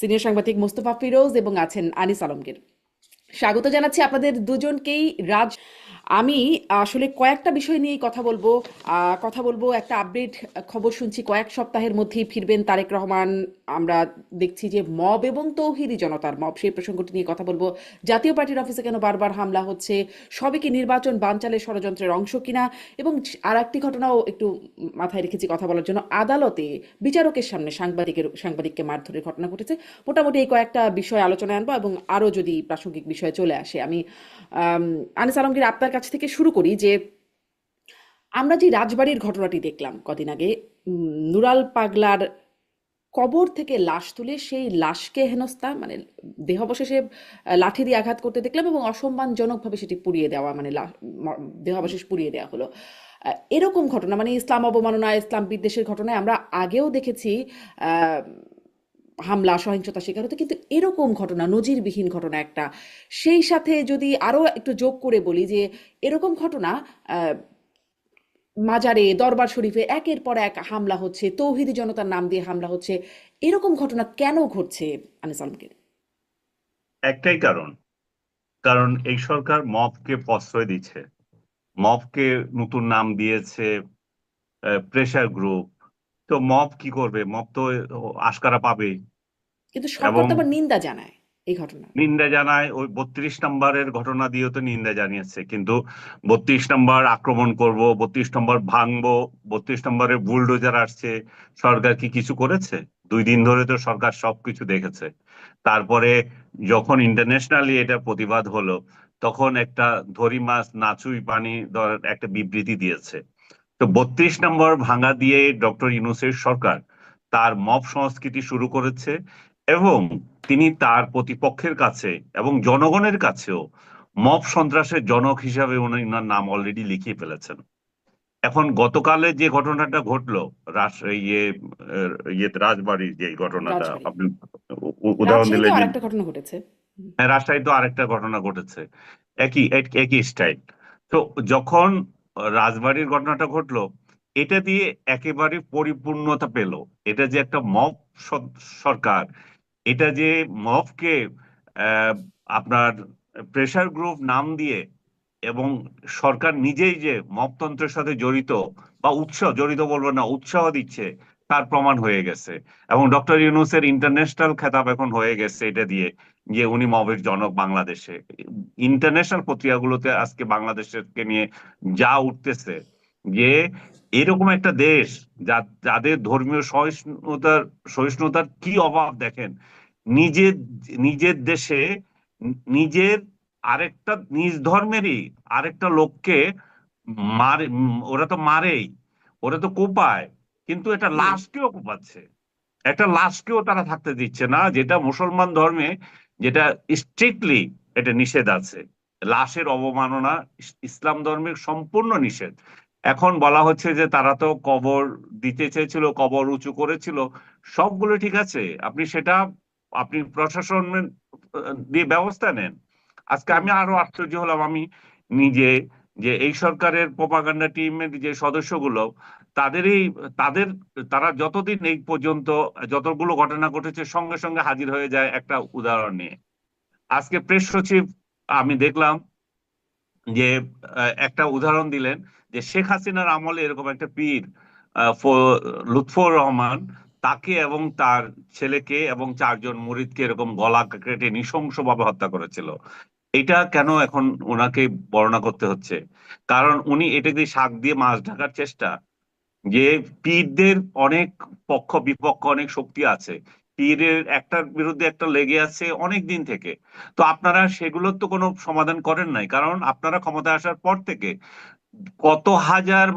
Senior সাংবাদিক মোস্তফা ফিরোজ এবং আছেন আনিস আলমগীর। স্বাগত জানাচ্ছি আপনাদের দুজনকেই। রাজ, আমি আসলে কয়েকটা বিষয় নিয়েই কথা বলবো। একটা আপডেট খবর শুনছি, কয়েক সপ্তাহের মধ্যেই ফিরবেন তারেক রহমান। আমরা দেখছি যে মব এবং তৌহিদি জনতার মব, সেই প্রসঙ্গটি নিয়ে কথা বলবো। জাতীয় পার্টির অফিসে কেন বারবার হামলা হচ্ছে, সবে কি নির্বাচন বানচালের ষড়যন্ত্রের অংশ কিনা, এবং আর একটি ঘটনাও একটু মাথায় রেখেছি কথা বলার জন্য। আদালতে বিচারকের সামনে সাংবাদিককে মারধরের ঘটনা ঘটেছে। মোটামুটি এই কয়েকটা বিষয় আলোচনায় আনবো, এবং আরও যদি প্রাসঙ্গিক বিষয় চলে আসে। আমি আনিস আলমগীর, আপনার কাছ থেকে শুরু করি যে আমরা যে রাজবাড়ির ঘটনাটি দেখলাম কদিন আগে, নুরাল পাগলার কবর থেকে লাশ তুলে সেই লাশকে হেনস্থা, মানে দেহাবশেষে লাঠি দিয়ে আঘাত করতে দেখলাম, এবং অসম্মানজনকভাবে সেটি পুড়িয়ে দেওয়া, মানে দেহাবশেষ পুড়িয়ে দেওয়া হলো। এরকম ঘটনা, মানে ইসলাম অবমাননা, ইসলাম বিদ্বেষের ঘটনায় আমরা আগেও দেখেছি আহ, হামলা সহিংসতা শিকার হতে, কিন্তু এরকম ঘটনা, নজিরবিহীন ঘটনা একটা। সেই সাথে যদি আরো একটু যোগ করে বলি যে এরকম ঘটনা মাজারে, দরবার শরীফে একের পর এক হামলা হচ্ছে, তৌহিদি জনতার নাম দিয়ে হামলা হচ্ছে। এরকম ঘটনা কেন ঘটছে আনিস আলমগীর? একটাই কারণ, কারণ এই সরকার মবকে প্রশ্রয় দিচ্ছে। মবকে নতুন নাম দিয়েছে প্রেসার গ্রুপ। তো মব কি করবে? মব তো আশকারা পাবে। কিন্তু সরকার এবং তো আবার নিন্দা জানায় এই ঘটনা। নিন্দা জানায়, ওই 32 নম্বরের ঘটনা দিয়েও তো নিন্দা জানিয়েছে, কিন্তু 32 নম্বর আক্রমণ করব, 32 নম্বর ভাঙবো, 32 নম্বরের বুলডোজার আসছে, সরকার কি কিছু করেছে? 2 দিন ধরে তো সরকার সবকিছু দেখেছে। তারপরে যখন ইন্টারন্যাশনালি এটা প্রতিবাদ হলো, তখন একটা ধরি মাছ নাচুই পানি একটা বিবৃতি দিয়েছে। তো 32 নম্বর ভাঙা দিয়ে ডক্টর ইউনূসের সরকার তার মব সংস্কৃতি শুরু করেছে, এবং তিনি তার প্রতিপক্ষের কাছে এবং জনগণের কাছেও মব সন্ত্রাসের জনক হিসাবে উনি ওনার নাম অলরেডি লিখিয়ে ফেলেছেন। এখন গতকালে যে ঘটনাটা ঘটলো, ইয়ে রাজবাড়ির যে ঘটনাটা রাজবাড়ী, আপনি উদাহরণ রাজশাহীতেও দিলেন, আর একটা ঘটনা ঘটেছে। হ্যাঁ, রাজশাহীতে আরেকটা ঘটনা ঘটেছে, একই স্টাইল। তো যখন রাজবাড়ির ঘটনাটা ঘটলো, এটা দিয়ে একেবারে পরিপূর্ণতা পেল। এটা যে একটা মব সরকার, এটা যে মবকে আহ, আপনার প্রেসার গ্রুপ নাম দিয়ে, এবং সরকার নিজেই যে মবতন্ত্রের সাথে জড়িত, বা জড়িত বলবো না, উৎসাহ দিচ্ছে, তার প্রমাণ হয়ে গেছে। এবং ডক্টর ইউনূসের ইন্টারন্যাশনাল খেতাব এখন হয়ে গেছে এটা দিয়ে, যে উনি মবের জনক বাংলাদেশে। ইন্টারন্যাশনাল পত্রিকাগুলোতে আজকে বাংলাদেশকে নিয়ে যা উঠতেছে, যে এরকম একটা দেশ যাদের ধর্মীয় সহিষ্ণুতার কি অভাব দেখেন। নিজের নিজের দেশে নিজের আরেকটা নিজ ধর্মেরই আরেকটা লোককে মারে, ওরা তো মারেই, ওরা তো কোপায়, কিন্তু এটা জি। লাশকেও কোপাচ্ছে। একটা লাশকেও তারা থাকতে দিচ্ছে না, যেটা মুসলমান ধর্মে, যেটা স্ট্রিক্টলি এটা নিষেধ আছে। লাশের অবমাননা ইসলাম ধর্মের সম্পূর্ণ নিষেধ। এখন বলা হচ্ছে যে তারা তো কবর দিতে চেয়েছিল, কবর উঁচু করেছিল, সবগুলো ঠিক আছে, আপনি প্রশাসন দিয়ে ব্যবস্থা নেন। আজকে হুম। আমি আরো আশ্চর্য হলাম আমি নিজে, যে এই সরকারের প্রোপাগান্ডা টিমের যে সদস্যগুলো, তাদেরই তাদের তারা যতদিন এই পর্যন্ত যতগুলো ঘটনা ঘটেছে সঙ্গে সঙ্গে হাজির হয়ে যায় একটা উদাহরণ নিয়ে। আজকে প্রেস সচিব, আমি দেখলাম যে একটা উদাহরণ দিলেন, যে শেখ হাসিনার আমলে এরকম একটা পীর, লুৎফর রহমান, তাকে এবং তার ছেলেকে এবং 4 জন মুরিদকে এরকম গলা কেটে নৃশংসভাবে হত্যা করেছিল। এটা কেন এখন ওনাকে বর্ণনা করতে হচ্ছে? কারণ উনি এটা দিয়ে শাক দিয়ে মাছ ঢাকার চেষ্টা, যে পীরদের অনেক পক্ষ বিপক্ষ, অনেক শক্তি আছে, পীরের একটার বিরুদ্ধে একটা লেগে আছে অনেক দিন থেকে। তো আপনারা সেগুলোর তো কোনো সমাধান করেন নাই, কারণ আপনারা ক্ষমতায় আসার পর থেকে কত হাজার,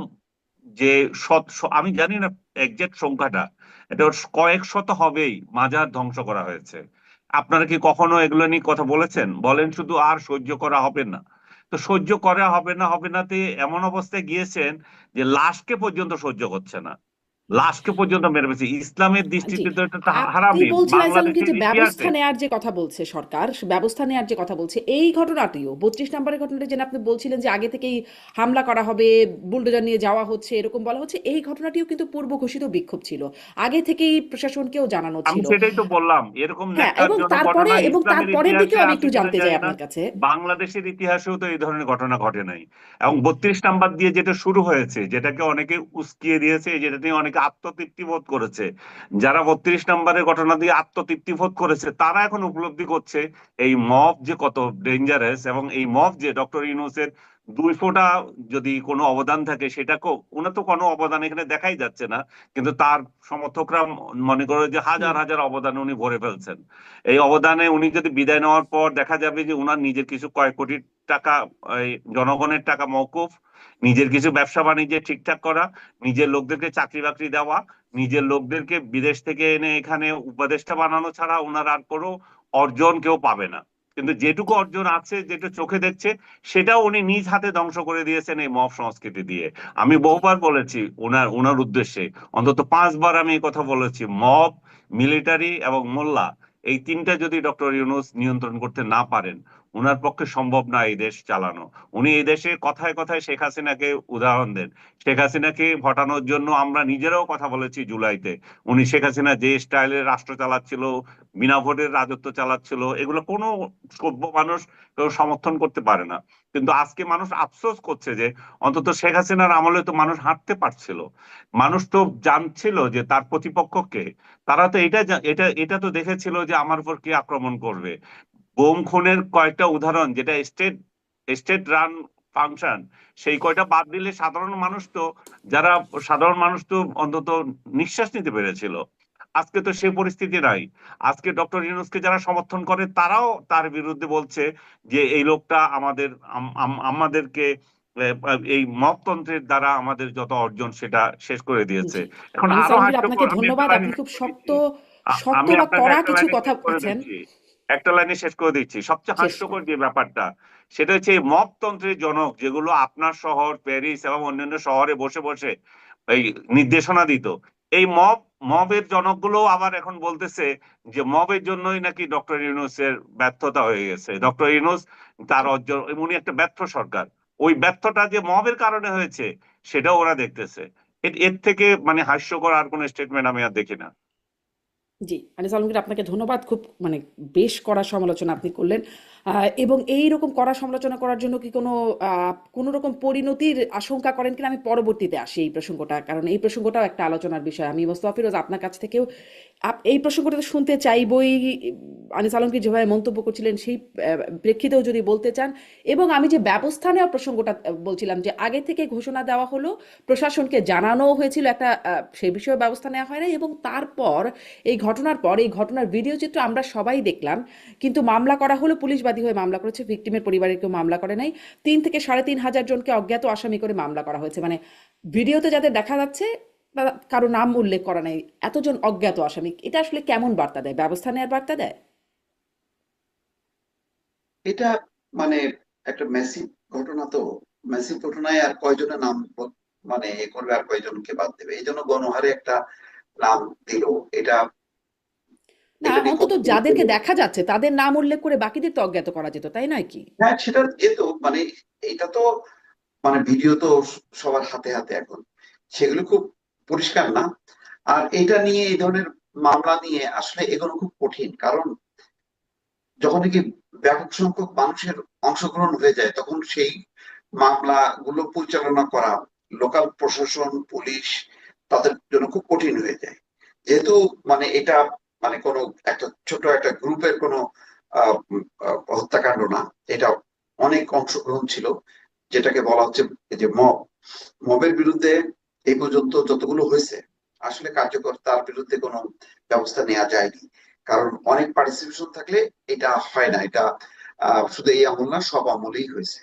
যে আমি জানি না একজ্যাক্ট সংখ্যাটা, এটা কয়েক শত হবেই, মাজার ধ্বংস করা হয়েছে। আপনারা কি কখনো এগুলো নিয়ে কথা বলেছেন? বলেন শুধু আর সহ্য করা হবে না। তো সহ্য করা হবে না, হবে নাতে এমন অবস্থায় গিয়েছেন যে লাশকে পর্যন্ত সহ্য করছে না। লাশকে পর্যন্ত মেরে ফেলছে। ইসলামের জি, দৃষ্টিতে তো এটা তো আপনি হারামই বলছেন আইনুল আলমগীর বাংলাদেশের যে ব্যবস্থা ইতিহাসে। নেয়ার যে কথা বলছে সরকার, ব্যবস্থা নেয়ার যে কথা বলছে, এই ঘটনাটিও 32 নম্বরের ঘটনাটি যেন আপনি বলছিলেন যে আগে থেকেই হামলা করা হবে, বুলডোজার নিয়ে যাওয়া হচ্ছে, এরকম বলা হচ্ছে, এই ঘটনাটিও কিন্তু পূর্ব ঘোষিত বিক্ষোভ ছিল, আগে থেকেই প্রশাসনকেও জানানো আমি ছিল। সেটাই তো বললাম, এরকম হ্যাঁ, এবং ন্যক্কারজনক তারপরে ঘটনা এবং ইসলামের তারপরের ইতিহাসে দিকেও আমি আছে একটু কিনা জানতে চাই জানি না, আপনার কাছে। বাংলাদেশের ইতিহাসেও তো এই ধরনের ঘটনা ঘটে নাই। এবং 32 নাম্বার দিয়ে যেটা শুরু হয়েছে, যেটাকে অনেকে উস্কিয়ে দিয়েছে, যেটা নিয়ে অনেকে আত্মতৃপ্তি বোধ করেছে, যারা 32 নাম্বারের ঘটনা দিয়ে আত্মতৃপ্তি বোধ করেছে তারা এখন উপলব্ধি করছে এই মব যে কত ডেঞ্জারাস, এবং এই মব যে ডক্টর ইউনূসের 2 ফোঁটা যদি কোনো অবদান থাকে, সেটাকেও, ওনার তো কোনো অবদান এখানে দেখাই যাচ্ছে না, কিন্তু তার সমর্থকরা মনে করে যে হুম। হাজার হাজার অবদান উনি ভরে ফেলছেন। এই অবদানে উনি যদি বিদায় নেওয়ার পর দেখা যাবে যে উনার নিজের কিছু কয়েক কোটি টাকা, এই জনগণের টাকা মওকুফ, নিজের কিছু ব্যবসা বাণিজ্যে ঠিকঠাক করা, নিজের লোকদেরকে চাকরি বাকরি দেওয়া, নিজের লোকদেরকে বিদেশ থেকে এনে এখানে উপদেষ্টা বানানো ছাড়া ওনার আর কোনো অর্জন কেউ পাবে না। কিন্তু যেটুকু জি। অর্জন আছে, যেটা চোখে দেখছে, সেটাও উনি নিজ হাতে ধ্বংস করে দিয়েছেন এই মব সংস্কৃতি দিয়ে। আমি জি। বহুবার বলেছি ওনার উদ্দেশ্যে, অন্তত 5 বার আমি এই কথা বলেছি, মব, মিলিটারি এবং মোল্লা, এই তিনটা যদি ডক্টর ইউনূস নিয়ন্ত্রণ করতে না পারেন, উনার পক্ষে সম্ভব না এই দেশ চালানো। উনি এই দেশে কথায় কথায় শেখ হাসিনাকে উদাহরণ দেন। শেখ হাসিনাকে হটানোর জন্য আমরা নিজেরাও কথা বলেছি জুলাইতে। উনি শেখ হাসিনা যে স্টাইলের রাষ্ট্র চালাচ্ছিল, বিনা ভোটের রাজত্ব চালাচ্ছিল, এগুলো কোনো সভ্য মানুষ কেউ সমর্থন করতে পারে না। কিন্তু আজকে মানুষ আফসোস করছে যে অন্তত শেখ হাসিনার আমলে তো মানুষ হাঁটতে পারছিল, মানুষ তো জানছিল যে তার প্রতিপক্ষকে, তারা তো এটা এটা তো দেখেছিল যে আমার উপর কি আক্রমণ করবে। বোম খুনের কয়েকটা উদাহরণ, যেটা স্টেট স্টেট রান ফাংশন, সেই কয়টা বাদ দিলে যারা সাধারণ মানুষ তো অন্তত নিঃশ্বাস নিতে পেরেছিল। আজকে তো সে পরিস্থিতি নাই। আজকে ডক্টর ইউনূসকে যারা সমর্থন করে তারাও তার বিরুদ্ধে বলছে যে এই লোকটা আমাদেরকে এই মপতন্ত্রের দ্বারা আমাদের যত অর্জন সেটা শেষ করে দিয়েছে। জি। এখন আনিস আরো আলমগীর, আপনাকে হাস্যকর, আমি একটা ধন্যবাদ। লাইনে আপনি শেষ খুব করে শক্ত, দিচ্ছি। শক্ত আমি বা আপনাকে কড়া একটা কিছু লাইনে কথা শেষ করে বলেছেন। দিচ্ছি, একটা লাইনে শেষ করে দিচ্ছি। সবচেয়ে শেষ হাস্যকর করুন। যে ব্যাপারটা, সেটা হচ্ছে এই মপতন্ত্রের জনক, যেগুলো আপনার শহর প্যারিস এবং অন্যান্য শহরে বসে বসে এই নির্দেশনা দিত, এই মবের জনকগুলো আবার এখন বলতেছে যে মবের জন্যই নাকি ডক্টর ইউনূসের ব্যর্থতা হয়ে গেছে। ডক্টর ইউনূস তার অর্জন, উনি একটা ব্যর্থ সরকার, ওই ব্যর্থতা যে মবের কারণে হয়েছে সেটাও ওরা দেখতেছে। এর থেকে মানে হাস্যকর আর কোন স্টেটমেন্ট আমি আর দেখি না। জি, আনিস আলমগীর, আপনাকে ধন্যবাদ। খুব মানে বেশ কড়া সমালোচনা আপনি করলেন। এবং এইরকম কড়া সমালোচনা করার জন্য কি কোনো রকম পরিণতির আশঙ্কা করেন কিনা, আমি পরবর্তীতে আসি এই প্রসঙ্গটা, কারণ এই প্রসঙ্গটাও একটা আলোচনার বিষয়। আমি মোস্তফা ফিরোজ আপনার কাছ থেকেও এই প্রসঙ্গটা তো শুনতে চাইবই। আনিস আলমগীর যেভাবে মন্তব্য করছিলেন সেই প্রেক্ষিতেও যদি বলতে চান, এবং আমি যে ব্যবস্থা নেওয়ার প্রসঙ্গটা বলছিলাম, যে আগে থেকে ঘোষণা দেওয়া হলো, প্রশাসনকে জানানো হয়েছিল একটা, সেই বিষয়ে ব্যবস্থা নেওয়া হয় না, এবং তারপর এই ঘটনার পর এই ঘটনার ভিডিও চিত্র আমরা সবাই দেখলাম, কিন্তু মামলা করা হলো, পুলিশ বাদী হয়ে মামলা করেছে, ভিকটিমের পরিবারের কেউ মামলা করে নাই। 3 থেকে 3,500 জনকে অজ্ঞাত আসামি করে মামলা করা হয়েছে, মানে ভিডিওতে যাদের দেখা যাচ্ছে কারো নাম উল্লেখ করা নাই, এতজন অজ্ঞাত আসামি। এটা আসলে কেমন বার্তা দেয়? ব্যবস্থা নেওয়ার বার্তা দেয়? এটা মানে একটা মেসিভ ঘটনা, তো মেসিভ ঘটনায় আর কয়জনের নাম মানে এ করবে, আর কয়জনকে বাদ দেবে, এই জন্য গণহারে একটা নাম দিল। এটা না, এটা নিয়ে অন্তত কতগুলো যাদেরকে দেখা যাচ্ছে তাদের নাম উল্লেখ করে বাকিদের তো অজ্ঞাত করা যেত, তাই নয় কি? হ্যাঁ, সেটা যেত, মানে এটা তো মানে ভিডিও তো সবার হাতে হাতে এখন, সেগুলো খুব পরিষ্কার না। আর এটা নিয়ে এই ধরনের মামলা নিয়ে আসলে এগোনো খুব কঠিন, কারণ যখন নাকি ব্যাপক সংখ্যক মানুষের অংশগ্রহণ হয়ে যায়, তখন সেই মামলা গুলো পরিচালনা করা লোকাল প্রশাসন, পুলিশ, তাদের জন্য খুব কঠিন হয়ে যায়। যেহেতু মানে এটা মানে কোনো একটা ছোট একটা গ্রুপের কোনো হত্যাকাণ্ড না, এটা অনেক অংশগ্রহণ ছিল, যেটাকে বলা হচ্ছে এই যে মবের বিরুদ্ধে এই পর্যন্ত যতগুলো হয়েছে, আসলে কার্যকর তার বিরুদ্ধে কোনো ব্যবস্থা নেওয়া যায়নি। কারণ অনেক পার্টিসিপেশন থাকলে এটা হয় না। এটা শুধু এই আমল না, সব আমলেই হয়েছে।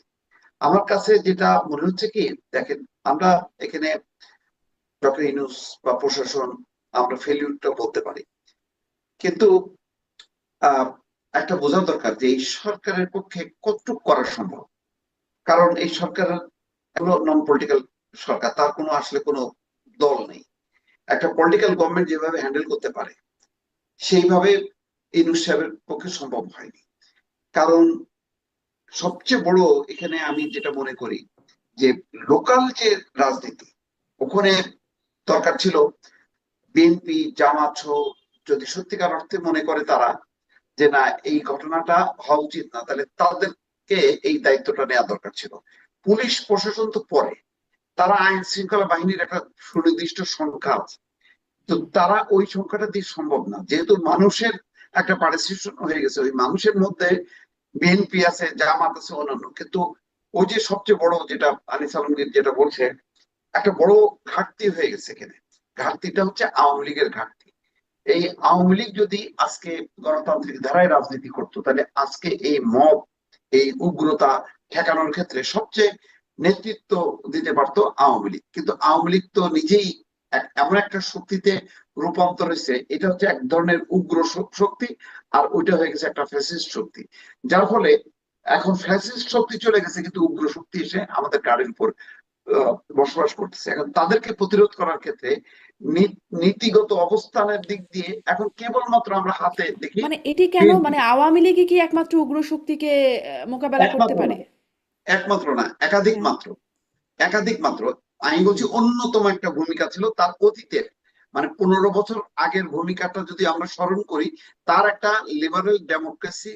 আমার কাছে যেটা মনে হচ্ছে কি, দেখেন, আমরা এখানে ডক্টর ইউনূস বা প্রশাসন, আমরা ফেলিউরটা বলতে পারি, কিন্তু আহ একটা বোঝা দরকার যে এই সরকারের পক্ষে কতটুকু করা সম্ভব। কারণ এই সরকার হলো নন পলিটিক্যাল সরকার, তার কোনো আসলে কোনো দল নেই। একটা পলিটিক্যাল গভর্নমেন্ট যেভাবে হ্যান্ডেল করতে পারে সেইভাবে ইউনূস সাহেবের পক্ষে সম্ভব হয়নি। কারণ সবচেয়ে বড় এখানে আমি যেটা মনে করি যে লোকাল যে রাজনীতি, ওখানে দরকার ছিল বিএনপি জামাত সহ, যদি সত্যিকার অর্থে মনে করে তারা যে না এই ঘটনাটা হওয়া উচিত না, তাহলে তাদেরকে এই দায়িত্বটা নেওয়া দরকার ছিল। পুলিশ প্রশাসন তো পরে, তারা আইন শৃঙ্খলা বাহিনীর একটা সুনির্দিষ্ট সংখ্যা আছে, তো তারা ওই সংখ্যাটা দিয়ে সম্ভব না, যেহেতু মানুষের একটা পার্টিসিপেশন হয়ে গেছে, ওই মানুষের মধ্যে বিএনপি আছে, জামাত আছে, অন্যান্য। কিন্তু ওই যে সবচেয়ে বড় যেটা আনিস আলমগীর যেটা বলছে, একটা বড় ঘাটতি হয়ে গেছে এখানে। ঘাটতিটা হচ্ছে আওয়ামী লীগের ঘাটতি। এই আওয়ামী লীগ যদি আজকে গণতান্ত্রিক ধারায় রাজনীতি করতো, তাহলে আজকে এই মব, এই উগ্রতা ঠেকানোর ক্ষেত্রে সবচেয়ে নেতৃত্ব দিতে পারতো আওয়ামী লীগ। কিন্তু আওয়ামী লীগ তো নিজেই এমন একটা শক্তিতে রূপান্তর হয়েছে, এটা হচ্ছে এক ধরনের উগ্র শক্তি, আর ওইটা হয়ে গেছে একটা ফ্যাসিস্ট শক্তি। যার ফলে এখন ফ্যাসিস্ট শক্তি চলে গেছে, কিন্তু উগ্র শক্তি এসে আমাদের গাড়ির উপর বসবাস করতেছে। এখন তাদেরকে প্রতিরোধ করার ক্ষেত্রে নীতিগত অবস্থানের দিক দিয়ে এখন কেবলমাত্র আমরা হাতে দেখি মানে এটি কেন, মানে আওয়ামী লীগই কি একমাত্র উগ্র শক্তিকে মোকাবেলা করতে একমাত্র পারে? না, একমাত্র না, একাধিক হ্যাঁ। মাত্র, একাধিক মাত্র। আমি বলছি অন্যতম একটা ভূমিকা ছিল তার অতীতের, মানে 15 বছর আগের ভূমিকাটা যদি আমরা স্মরণ করি, তার একটা লিবারেল ডেমোক্রেসি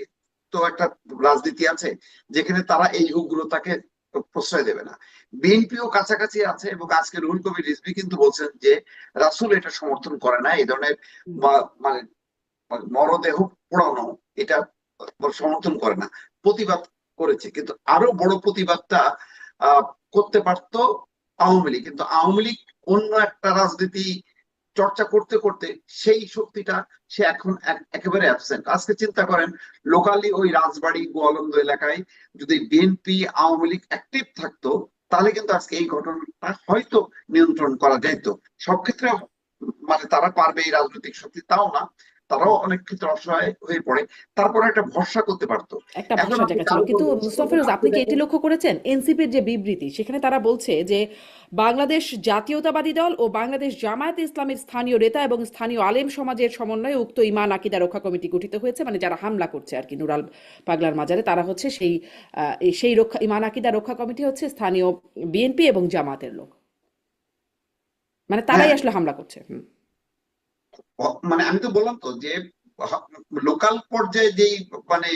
তো একটা রাজনীতি আছে, যেখানে তারা এই উগ্রতাকে প্রশ্রয় দেবে না। বিএনপিও কাছাকাছি আছে, এবং আজকে রুহুল কবির রিজভী কিন্তু বলছেন যে রাসূল এটা সমর্থন করে না, এই ধরনের মানে মরদেহ পোড়ানো এটা সমর্থন করে না, প্রতিবাদ করেছে। কিন্তু আরো বড় প্রতিবাদটা করতে পারতো আওয়ামী লীগ, কিন্তু আওয়ামী লীগ অন্য একটা রাজনীতি চর্চা করতে করতে সেই শক্তিটা সে এখন একেবারে অ্যাবসেন্ট। আজকে চিন্তা করেন, লোকালি ওই রাজবাড়ী গোয়ালন্দ এলাকায় যদি বিএনপি আওয়ামী লীগ অ্যাক্টিভ থাকতো, তাহলে কিন্তু আজকে এই ঘটনাটা হয়তো নিয়ন্ত্রণ করা যেত। সব ক্ষেত্রে মানে তারা পারবে এই রাজনৈতিক শক্তি, তাও না, তারাও অনেক ক্ষেত্রে অসহায় হয়ে পড়ে, তারপরে একটা ভরসা করতে পারতো। একটা এখন ভরসার আপনি জায়গা ছিল। কার উপর কিন্তু ভরসা করবেন? মুস্তাফিরুজ, আপনি আপনি কি এটি দেখেন লক্ষ্য করেছেন এনসিপির যে বিবৃতি, সেখানে তারা বলছে যে বাংলাদেশ জাতীয়তাবাদী দল ও বাংলাদেশ জামায়াতে ইসলামের স্থানীয় নেতা এবং স্থানীয় আলেম সমাজের সমন্বয়ে উক্ত ঈমান আকিদা রক্ষা কমিটি গঠিত হয়েছে। মানে যারা হামলা করছে আর কি নুরাল পাগলার মাজারে, তারা হচ্ছে সেই রক্ষা ঈমান আকিদা রক্ষা কমিটি হচ্ছে স্থানীয় বিএনপি এবং জামাতের লোক, মানে হ্যাঁ, তারাই আসলে হামলা করছে। মানে আমি তো বললাম তো যে লোকাল পর্যায়ে যেই মানে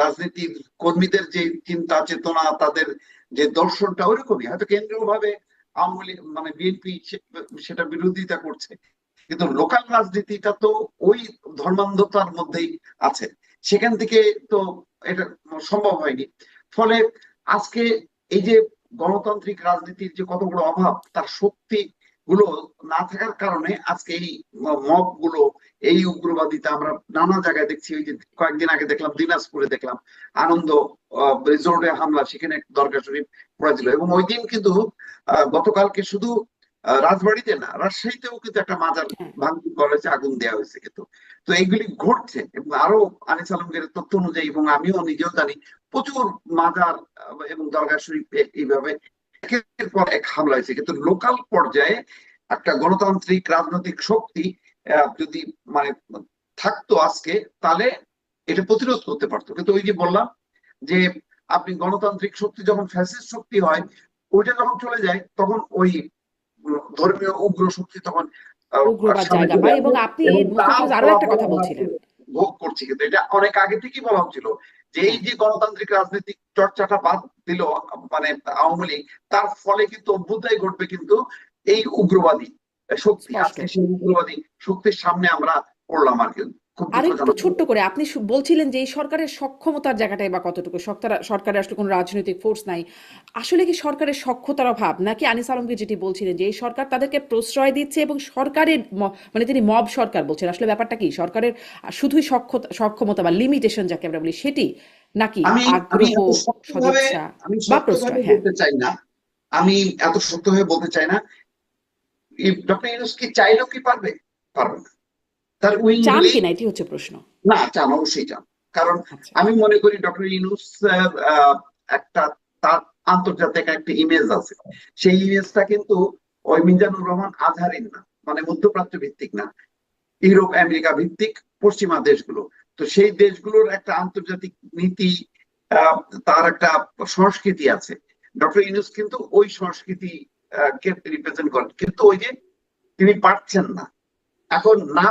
রাজনীতির কর্মীদের যে চিন্তা চেতনা, তাদের যে দর্শনটা ওইরকমই, হয়তো কেন্দ্রীয় ভাবে আওয়ামী লীগ মানে বিএনপি সেটা বিরোধিতা করছে, কিন্তু লোকাল রাজনীতিটা তো ওই ধর্মান্ধতার মধ্যেই আছে। সেখান থেকে তো এটা সম্ভব হয়নি। ফলে আজকে এই যে গণতান্ত্রিক রাজনীতির যে কত বড় অভাব, তার শক্তি গুলো না থাকার কারণে আজকে এই মব গুলো, এই উগ্রবাদিতা আমরা নানা জায়গায় দেখছি। ওই যে কয়েকদিন আগে দেখলাম দিনাজপুরে, দেখলাম আনন্দ রিসোর্টে হামলা, সেখানে দরগা শরীফ পড়েছিল। এবং ওই দিন কিন্তু গতকালকে শুধু রাজবাড়িতে না, রাজশাহীতেও কিন্তু একটা মাজার হ্যাঁ। ভাঙচুর করা হয়েছে, আগুন দেওয়া হয়েছে। কিন্তু তো এইগুলি ঘটছে, এবং আরো আনিস আলমগীরের তথ্য অনুযায়ী, এবং আমিও নিজেও জানি, প্রচুর মাজার এবং দরগা শরীফ এইভাবে একের পর এক হামলা হয়েছে। কিন্তু লোকাল পর্যায়ে একটা গণতান্ত্রিক রাজনৈতিক শক্তি যদি মানে থাকতো আজকে, তাহলে এটা প্রতিরোধ করতে পারতো। কিন্তু ওই যে বললাম যে আপনি গণতান্ত্রিক শক্তি যখন ফ্যাসিস্ট শক্তি হয়, ওইটা যখন চলে যায়, তখন ওই ধর্মীয় উগ্র শক্তি তখন উগ্রবাদ সামনে জায়গা চলে পায়। আসে, এবং আপনি এবং তার মুস্তাফিজ আরো একটা ফলাফল কথা আমরা বলছিলেন। ভোগ করছি। কিন্তু এটা অনেক আগে থেকেই বলা হচ্ছিল যে এই হ্যাঁ, যে গণতান্ত্রিক রাজনৈতিক চর্চাটা বাদ দিল মানে আওয়ামী লীগ, তার ফলে কিন্তু অভ্যুদয় ঘটবে কিন্তু এই উগ্রবাদী শক্তি। স্পষ্ট। আজকে সেই উগ্রবাদী শক্তির সামনে আমরা পড়লাম আর কি, খুব আরেকটু দুঃখজনক। ছোট্ট করে আপনি বলছিলেন যে এই সরকারের সক্ষমতার জায়গাটাই বা কতটুকু, সরকারের আসলে কোনো রাজনৈতিক ফোর্স নাই। আসলে কি সরকারের সক্ষমতার অভাব, নাকি আনিস আলমগীর যেটি বলছিলেন যে এই সরকার তাদেরকে প্রশ্রয় দিচ্ছে এবং সরকারের মানে তিনি মব সরকার বলছেন, আসলে ব্যাপারটা কি সরকারের শুধুই সক্ষমতা বা লিমিটেশন যাকে আমরা বলি সেটি, নাকি আমি আমি আগ্রহ, এত শক্তভাবে সদিচ্ছা আমি বা শক্তভাবে প্রশ্রয়? হ্যাঁ। বলতে চাই না, আমি এত শক্তভাবে বলতে চাই না। ডক্টর ইউনূস কি চাইলেও কি পারবে? পারবে না। তার উইং চান গুলি কিনা এটি হচ্ছে প্রশ্ন। না, চান, অবশ্যই চান। কারণ আচ্ছা। আমি মনে করি ডক্টর ইউনূস একটা তার আন্তর্জাতিক একটা ইমেজ আছে, সেই ইমেজটা কিন্তু ওই মিজানুর রহমান আজহারিন না। মানে মধ্যপ্রাচ্য ভিত্তিক না, ইউরোপ আমেরিকা ভিত্তিক পশ্চিমা দেশগুলো। তো সেই দেশগুলোর একটা আন্তর্জাতিক নীতি, আহ, তার একটা সংস্কৃতি আছে। ডক্টর ইউনূস কিন্তু ওই সংস্কৃতি কে রিপ্রেজেন্ট করেন, কিন্তু ওই যে তিনি পারছেন না। এখন না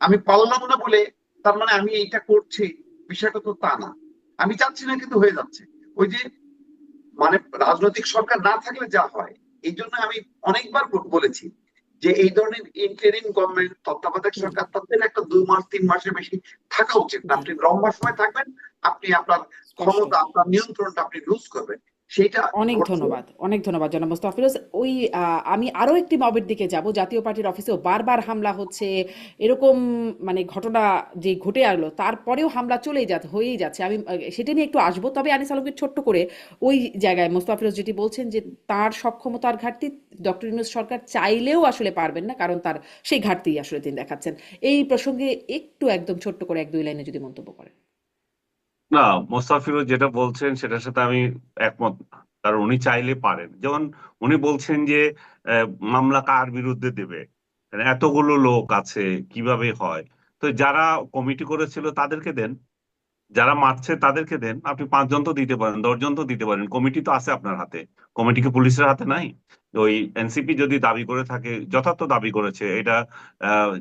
আমি পারলাম না বলে তার মানে আমি এইটা করছি, বিষয়টা তো তা না। আমি চাচ্ছি না কিন্তু হয়ে যাচ্ছে। ওই যে মানে রাজনৈতিক সরকার না থাকলে যা হয়, এই জন্য আমি অনেকবার বলেছি যে এই ধরনের ইন্টারিম গভর্নমেন্ট, তত্ত্বাবধায়ক হুম, সরকার, তাদের একটা 2 মাস 3 মাসের বেশি থাকা উচিত না। জি, আপনি লম্বা সময় থাকবেন, আপনি আপনার স্পষ্ট। ক্ষমতা, আপনার নিয়ন্ত্রণটা আপনি লুজ করবেন। সেইটা অনেক ঘটছে। ধন্যবাদ, অনেক ধন্যবাদ জনাব মোস্তফা ফিরোজ। ওই আমি আরো একটি মবের দিকে যাব। জাতীয় পার্টির অফিসেও বারবার হামলা হচ্ছে, এরকম মানে ঘটনা যে ঘটে আসলো তারপরেও হামলা হয়েই যাচ্ছে। আমি সেটা নিয়ে একটু আসবো, তবে আনিস আলমকে ছোট্ট করে ওই জায়গায় মোস্তফা ফিরোজ যেটি বলছেন যে তার সক্ষমতার ঘাটতি, ডক্টর ইউনূস সরকার চাইলেও আসলে পারবেন না, কারণ তার সেই ঘাটতি আসলে তিনি দেখাচ্ছেন। এই প্রসঙ্গে একটু একদম ছোট্ট করে 1-2 লাইনে যদি মন্তব্য করেন। না, মোস্তাফিরুজ যেটা বলছেন সেটার সাথে আমি একমত না। কারণ উনি চাইলে পারেন। যেমন উনি বলছেন যে আহ, মামলা কার বিরুদ্ধে দেবে, মানে এতগুলো লোক আছে, কিভাবে হয়? তো যারা কমিটি করেছিল তাদেরকে দেন, যারা মারছে তাদেরকে দেন। আপনি 5 জন তো দিতে পারেন, 10 জন তো দিতে পারেন, কমিটি তো আছে আপনার হাতে। কমিটি কি পুলিশের হাতে নাই? ওই এনসিপি যদি দাবি করে থাকে, যথার্থ দাবি করেছে এটা,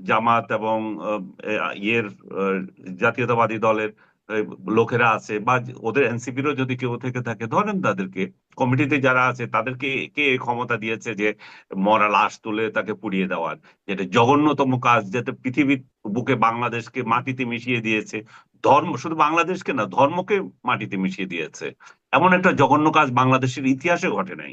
জামাত এবং ইয়ের আহ, জাতীয়তাবাদী দলের আহ, লোকেরা আছে, বা ওদের এনসিপিরও যদি কেউ থেকে থাকে, ধরেন তাদেরকে। কমিটিতে যারা আছে তাদেরকে কে এই ক্ষমতা দিয়েছে যে মরা লাশ তুলে তাকে পুড়িয়ে দেওয়ার? যেটা জঘন্যতম কাজ, যেটা পৃথিবীর বুকে বাংলাদেশকে মাটিতে মিশিয়ে দিয়েছে। ধর্ম, শুধু বাংলাদেশকে না, ধর্মকে মাটিতে মিশিয়ে দিয়েছে। এমন একটা জঘন্য কাজ বাংলাদেশের ইতিহাসে ঘটে নাই।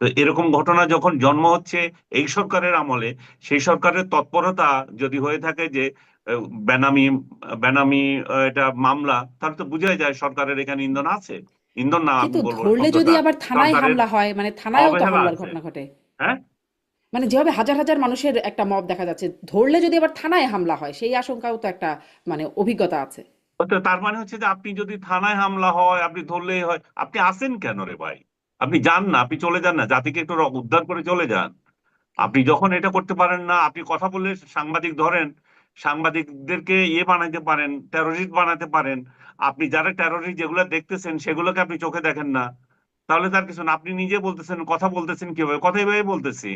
তো এরকম ঘটনা যখন জন্ম হচ্ছে এই সরকারের আমলে, সেই সরকারের তৎপরতা যদি হয়ে থাকে যে বেনামি বেনামি এটা মামলা, তাহলে তো বোঝাই যায় সরকারের এখানে ইন্ধন আছে। ইন্ধন না কিন্তু বলবো ধরলে যদি শব্দটা, আবার থানায় সরকারের হামলা হয়, মানে থানায়ও তো অবহেলা হামলার আছে। ঘটনা ঘটে। হ্যাঁ, মানে যেভাবে হাজার হাজার মানুষের একটা মব দেখা যাচ্ছে, ধরলে যদি আবার থানায় হামলা হয় সেই আশঙ্কাও তো একটা মানে অভিজ্ঞতা আছে। তো তার মানে হচ্ছে যে আপনি যদি থানায় হামলা হয়, আপনি ধরলেই হয়, আপনি আসেন কেন রে ভাই? আপনি যান না, আপনি চলে যান না, জাতিকে একটু উদ্ধার করে চলে যান। আপনি যখন এটা করতে পারেন না, আপনি কথা বলে সাংবাদিক ধরেন, সাংবাদিকদেরকে ইয়ে বানাইতে পারেন, টেরোরিস্ট বানাতে পারেন। আপনি যারা টেরোরিস্ট যেগুলো দেখতেছেন সেগুলোকে আপনি চোখে দেখেন না, তাহলে তার কিছু না। আপনি নিজে বলতেছেন, কথা বলতেছেন কিভাবে? কথা এভাবে বলতেছি,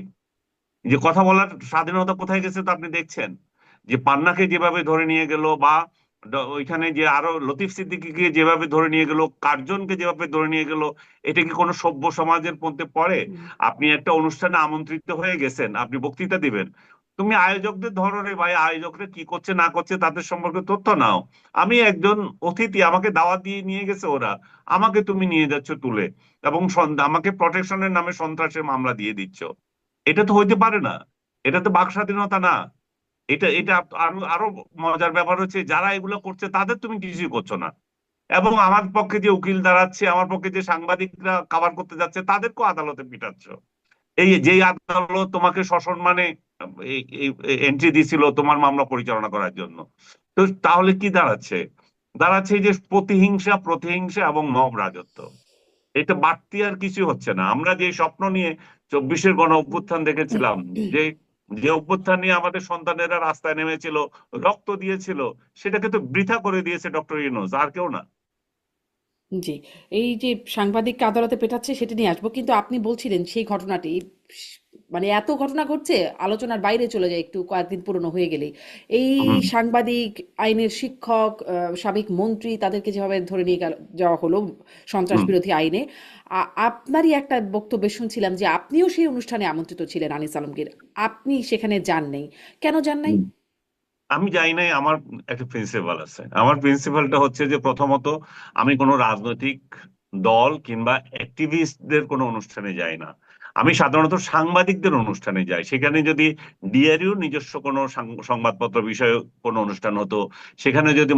যে কথা বলার স্বাধীনতা কোথায় গেছে তো আপনি দেখছেন। যে পান্নাকে যেভাবে ধরে নিয়ে গেল, বা ওইখানে যে আরো লতিফ সিদ্দিকীকে যেভাবে ধরে নিয়ে গেল, কার্জনকে যেভাবে ধরে নিয়ে গেল, এটা কি কোনো সভ্য সমাজের মধ্যে পড়ে? হুম। আপনি একটা অনুষ্ঠানে আমন্ত্রিত হয়ে গেছেন, আপনি বক্তৃতা দিবেন, তুমি আয়োজকদের ধরো রে ভাই, আয়োজকরা কি করছে না করছে তাদের সম্পর্কে তথ্য নাও। আমি একজন অতিথি, আমাকে দাওয়াত দিয়ে নিয়ে গেছে ওরা, আমাকে তুমি নিয়ে যাচ্ছ তুলে, এবং আমাকে প্রটেকশনের নামে সন্ত্রাসের মামলা দিয়ে দিচ্ছ। এটা তো হইতে পারে না। এটা তো বাক স্বাধীনতা না। এটা এটা আরো আরো মজার ব্যাপার হচ্ছে, যারা এগুলো করছে তাদের তুমি কিছুই করছো না, এবং আমার পক্ষে যে উকিল দাঁড়াচ্ছে, আমার পক্ষে যে সাংবাদিকরা কভার করতে যাচ্ছে, তাদেরকেও আদালতে পিটাচ্ছ। এই যেই আদালত তোমাকে সসম্মানে এন্ট্রি দিছিল তোমার মামলা পরিচালনা করার জন্য। তো তাহলে কি দাঁড়াচ্ছে? দাঁড়াচ্ছে এই যে প্রতিহিংসা, প্রতিহিংসা এবং মব রাজত্ব। এটা বাড়তি আর কিছু হচ্ছে না। আমরা যে স্বপ্ন নিয়ে 24-এর গণ অভ্যুত্থান দেখেছিলাম, যে যে অভ্যুত্থান নিয়ে আমাদের সন্তানেরা রাস্তায় নেমেছিল, রক্ত দিয়েছিল, সেটাকে তো বৃথা করে দিয়েছে ডক্টর ইউনূস, আর কেউ না। জি, এই যে সাংবাদিককে আদালতে পেটাচ্ছে সেটা নিয়ে আসবো, কিন্তু আপনি বলছিলেন সেই ঘটনাটি মানে এত ঘটনা ঘটছে আলোচনার বাইরে চলে যায় একটু কয়েকদিন পুরনো হয়ে গেলেই। এই হুম, সাংবাদিক, আইনের শিক্ষক, সাবেক মন্ত্রী, তাদেরকে যেভাবে ধরে নিয়ে যাওয়া হলো সন্ত্রাস হুম, বিরোধী আইনে, আপনারই একটা বক্তব্যে শুনছিলাম যে আপনিও সেই অনুষ্ঠানে আমন্ত্রিত ছিলেন আনিস আলমগীর, আপনি সেখানে যান নাই, কেন যান নাই? হুম। আমি যাই নাই, আমার একটা প্রিন্সিপাল আছে। আমার প্রিন্সিপালটা হচ্ছে যে, প্রথমত আমি কোনো রাজনৈতিক দল কিংবা অ্যাক্টিভিস্টদের কোনো অনুষ্ঠানে যাই না। আমি সাধারণত সাংবাদিকদের অনুষ্ঠানে যাই। সেখানে যদি ডিআরইউ নিজস্ব কোনো সংবাদপত্র বিষয়ে কোনো অনুষ্ঠান হতো, সেখানে যদি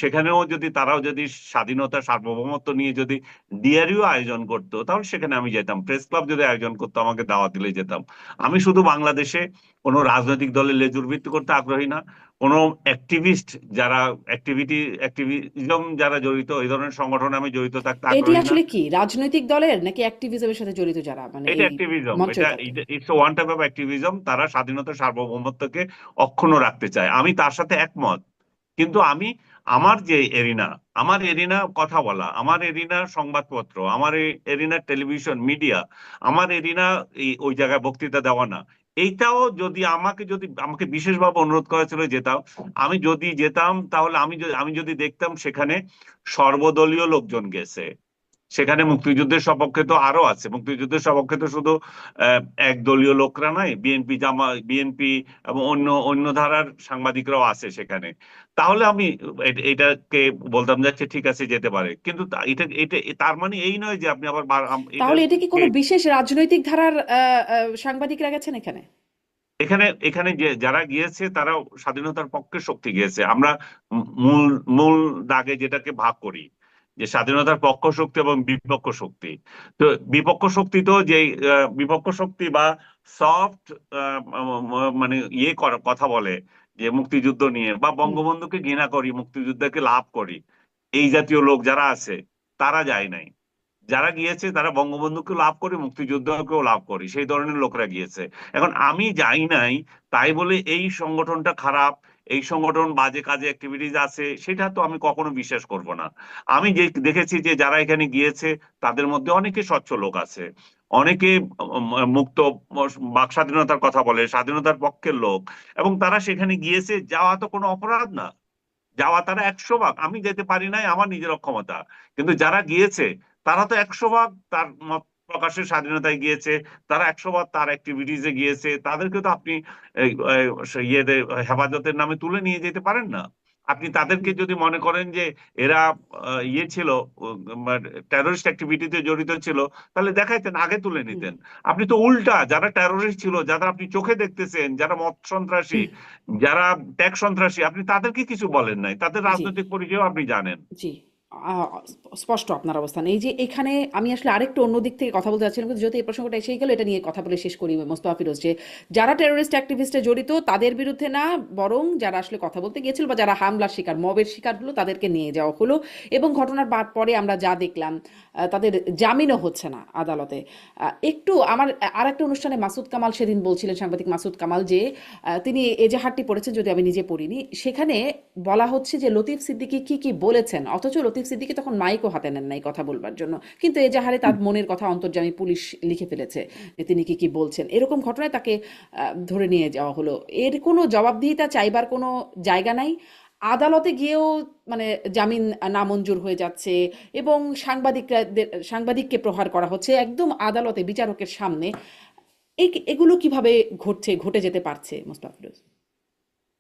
সেখানেও যদি তারাও যদি স্বাধীনতা সার্বভৌমত্ব নিয়ে যদি ডিআরইউ আয়োজন করতো, তাহলে সেখানে আমি যেতাম। প্রেস ক্লাব যদি আয়োজন করতো, আমাকে দাওয়াত দিলে যেতাম। আমি শুধু বাংলাদেশে কোনো রাজনৈতিক দলের লেজুর ভিত্তি করতে আগ্রহী না, কোনো অ্যাক্টিভিস্ট যারা অ্যাক্টিভিজম যারা জড়িত, এই ধরনের সংগঠনে আমি জড়িত থাকতে এটি আগ্রহী না। আসলে কি রাজনৈতিক দলের নাকি অ্যাক্টিভিজমের সাথে জড়িত যারা, মানে এটা এই অ্যাক্টিভিজম, মঞ্চে এটা থাকে? It's one type of activism. তারা স্বাধীনতা সার্বভৌমত্বকে অক্ষুণ্ণ রাখতে চায়, আমি তার সাথে একমত। কিন্তু আমি আমার যে এরিনা, আমার এরিনা কথা বলা, আমার এরিনা সংবাদপত্র, আমার এরিনা টেলিভিশন মিডিয়া, আমার এরিনা ওই জায়গায় বক্তৃতা দেওয়া না। এইটাও যদি আমাকে বিশেষভাবে অনুরোধ করা ছিল যেতাম, আমি যদি যেতাম তাহলে আমি যদি দেখতাম সেখানে সর্বদলীয় লোকজন গেছে, সেখানে মুক্তিযুদ্ধের সপক্ষে তো আরো আছে, মুক্তিযুদ্ধের সপক্ষে তো শুধু একদলীয় লোকরা নাই, বিএনপি এবং অন্য অন্য ধারার সাংবাদিকরাও আছে সেখানে। তাহলে আমি এটাকে বলতাম যাচ্ছে ঠিক আছে যেতে পারে, কিন্তু এটা এটা তার মানে এই নয় যে আপনি আবার তাহলে এটা কি কোনো এটাকে বিশেষ রাজনৈতিক ধারার সাংবাদিকরা গেছেন এখানে? এখানে এখানে যে যারা গিয়েছে তারা স্বাধীনতার পক্ষের শক্তি গিয়েছে। আমরা মূল মূল দাগে যেটাকে ভাগ করি যে স্বাধীনতার পক্ষ শক্তি এবং বিপক্ষ শক্তি। তো বিপক্ষ শক্তি তো যে বিপক্ষ শক্তি বা সফট মানে করার কথা বলে যে মুক্তিযুদ্ধ নিয়ে বা হুম। বঙ্গবন্ধুকে ঘৃণা করি, মুক্তিযুদ্ধকে লাভ করি, এই জাতীয় লোক যারা আছে তারা যায় নাই। যারা গিয়েছে তারা বঙ্গবন্ধুকে লাভ করে, মুক্তিযুদ্ধকেও লাভ করে, সেই ধরনের লোকরা গিয়েছে। এখন আমি যাই নাই তাই বলে এই সংগঠনটা খারাপ, এই সংগঠন বাজে কাজে অ্যাক্টিভিটিজ আছে, সেটা তো আমি কখনো বিশ্বাস করব না। আমি যে দেখেছি যে যারা এখানে গিয়েছে তাদের মধ্যে অনেকে স্বচ্ছ লোক আছে, অনেকে মুক্ত বাক স্বাধীনতার কথা বলে, স্বাধীনতার পক্ষের লোক, এবং তারা সেখানে গিয়েছে, যাওয়া তো কোনো অপরাধ না। যাওয়া তারা 100 ভাগ, আমি যেতে পারি নাই আমার নিজের অক্ষমতা, কিন্তু যারা গিয়েছে তারা তো 100 ভাগ তার মত প্রকাশের স্বাধীনতায় গিয়েছে, তারা 100 ভাগ তার অ্যাক্টিভিটিসে গিয়েছে, তাদেরকে তো আপনি ইয়েতে হেফাজতের নামে তুলে নিয়ে যেতে পারেন না। আপনি তাদেরকে যদি মনে করেন যে এরা ছিল টেররিস্ট অ্যাক্টিভিটিতে জড়িত ছিল, তাহলে দেখাইতেন, আগে তুলে নিতেন। আপনি তো উল্টা, যারা টেররিস্ট ছিল, যারা আপনি চোখে দেখতেছেন, যারা মত সন্ত্রাসী, যারা ট্যাক্স সন্ত্রাসী, আপনি তাদেরকে কিছু বলেন নাই, তাদের জি রাজনৈতিক পরিচয় আপনি জানেন। জি, স্পষ্ট আপনার অবস্থান। এই যে এখানে আমি আসলে আরেকটু অন্য দিক থেকে কথা বলতে চাচ্ছিলাম, কিন্তু যেহেতু এই প্রসঙ্গটা এসেই গেল, এটা নিয়ে কথা বলে শেষ করি। মোস্তফা ফিরোজ, যে যারা টেরোরিস্ট অ্যাক্টিভিস্টে জড়িত তাদের বিরুদ্ধে না, বরং যারা আসলে কথা বলতে গিয়েছিল বা যারা হামলার শিকার, মবের শিকার হলো, তাদেরকে নিয়ে যাওয়া হলো। এবং ঘটনার পরে আমরা যা দেখলাম, তাদের জামিনও হচ্ছে না আদালতে। একটু আমার আর একটা অনুষ্ঠানে মাসুদ কামাল সেদিন বলছিলেন, সাংবাদিক মাসুদ কামাল, যে তিনি এজাহারটি পড়েছেন, যদি আমি নিজে পড়িনি। সেখানে বলা হচ্ছে যে লতিফ সিদ্দিকী কি কি বলেছেন, অথচ লতিফ সিদ্দিকী তখন মাইকও হাতে নেন নাই কথা বলবার জন্য, কিন্তু এজাহারে তার মনের কথা অন্তর্যামী পুলিশ লিখে ফেলেছে যে তিনি কি কি বলছেন। এরকম ঘটনায় তাকে ধরে নিয়ে যাওয়া হলো। এর কোনো জবাবদিহিতা চাইবার কোনো জায়গা নাই। আদালতে গিয়েও মানে জামিন নামঞ্জুর হয়ে যাচ্ছে, এবং সাংবাদিককে প্রহার করা হচ্ছে একদম আদালতে, বিচারকের সামনে। এগুলো কিভাবে ঘটে যেতে পারছে মোস্তফা ফিরোজ?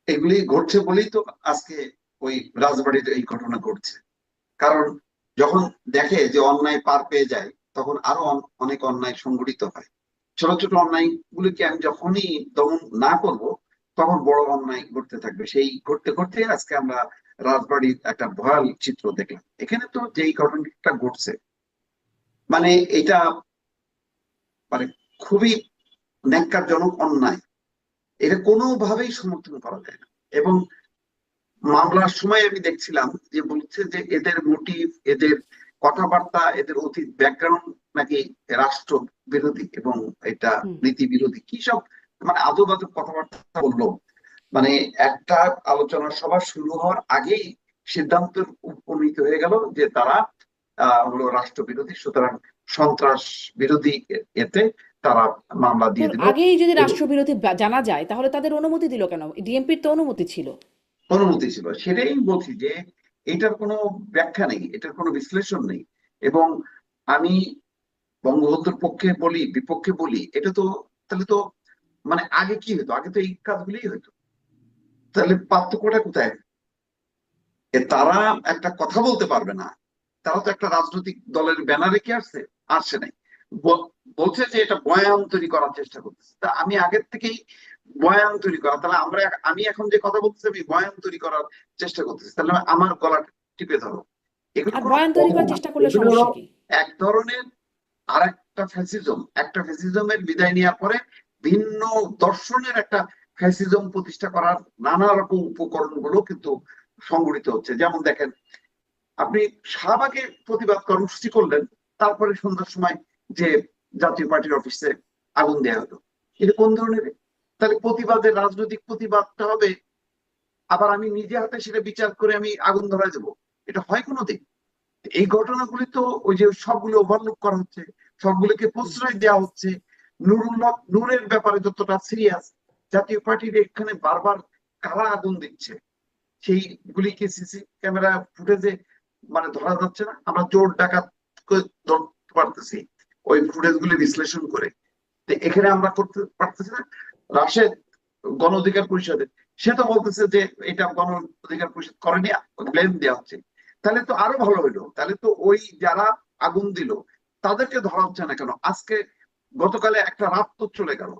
এগুলি ঘটছে বলেই তো আজকে ওই রাজবাড়ির এই ঘটনা ঘটছে। কারণ যখন দেখে যে অন্যায় পার পেয়ে যায়, তখন আরো অনেক অন্যায় সংঘটিত হয়। ছোট ছোট অন্যায় গুলিকে আমি যখনই দমন না করব, তখন বড় অন্যায় ঘটতে থাকবে। সেই ঘটতে ঘটতে আজকে আমরা রাজবাড়ির একটা ভয়াল চিত্র দেখলাম। এখানে তো যেই ঘটনাটা ঘটছে, মানে এটা মানে খুবই ন্যাক্কারজনক অন্যায়। এটা কোনোভাবেই সমর্থন করা যায় না। এবং মামলার সময় আমি দেখছিলাম যে বলছে যে এদের মোটিভ, এদের কথাবার্তা, এদের অতীত ব্যাকগ্রাউন্ড নাকি রাষ্ট্র বিরোধী এবং এটা হুম। নীতি বিরোধী, কি সব মানে আজব আজব কথাবার্তা বললো। মানে একটা আলোচনা সভা শুরু হওয়ার আগেই সিদ্ধান্তের উপনীত হয়ে গেল যে তারা হলো রাষ্ট্র বিরোধী, সুতরাং সন্ত্রাস বিরোধী এতে তারা মামলা দিয়ে দিল। আগেই যদি রাষ্ট্রবিরোধী জানা যায়, তাহলে তাদের অনুমতি দিল কেন? ডিএমপির তো অনুমতি ছিল। অনুমতি ছিল, সেটাই বলছি যে এটার কোনো ব্যাখ্যা নেই, এটার কোনো বিশ্লেষণ নেই। এবং আমি বঙ্গবন্ধুর পক্ষে বলি বিপক্ষে বলি, এটা তো তাহলে তো মানে আগে কি হতো? আগে তো এই কাজগুলোই হতো। তাহলে পার্থক্যটা কোথায়? তারা একটা কথা বলতে পারবে না, তারা তো একটা রাজনৈতিক দলের ব্যানারে কি আসছে নাই। বলছে যে এটা বয়ান তৈরি করার চেষ্টা করতেছে। তা আমি আগের থেকেই বয়ান তৈরি করা, তাহলে আমি এখন যে কথা বলতেছি আমি বয়ান তৈরি করার চেষ্টা করতেছি, তাহলে আমার গলা টিপে ধরো। এগুলো আর কোনো বয়ান তৈরি কথা করার না, চেষ্টা করলে এগুলো হলো সমস্যা কি? এক ধরনের আর একটা ফ্যাসিজমের বিদায় নেওয়ার পরে ভিন্ন দর্শনের একটা ফ্যাসিজম প্রতিষ্ঠা করার নানা রকম উপকরণগুলো কিন্তু সংগঠিত হচ্ছে। যেমন দেখেন, আপনি শাহবাগে প্রতিবাদ কর্মসূচি করলেন, তারপরে সন্ধ্যার সময় যে জাতীয় পার্টির অফিসে আগুন দেওয়া হলো, এটা কোন ধরনের? তাহলে প্রতিবাদের রাজনৈতিক প্রতিবাদটা হবে, আবার আমি নিজে হাতে সেটা বিচার করে আমি আগুন ধরায় দেবো? এটা হয় কোনোদিন? এই ঘটনাগুলি তো ওই যে সবগুলো ওভারলুক করা হচ্ছে, সবগুলোকে প্রশ্রয় দেওয়া হচ্ছে। নূরের ব্যাপারে যতটা সিরিয়াস, জাতীয় পার্টির এখানে বারবার কারা আগুন দিচ্ছে সেইগুলিকে সিসি ক্যামেরা ফুটেজে মানে ধরা যাচ্ছে না? আমরা চোর ডাকাত ধরতে পারতেছি ওই ফুটেজ গুলি বিশ্লেষণ করে। তো এখানে আমরা করতে পারতেছি না। রাশেদ গণ অধিকার পরিষদের, সে তো বলতেছে যে এটা গণ অধিকার পরিষদ করেনি, ব্লেম দেওয়া হচ্ছে। তাহলে তো আরো ভালো হইলো, তাহলে তো ওই যারা আগুন দিল তাদেরকে ধরা হচ্ছে না কেন? আজকে গতকালে একটা রাত তো চলে গেল,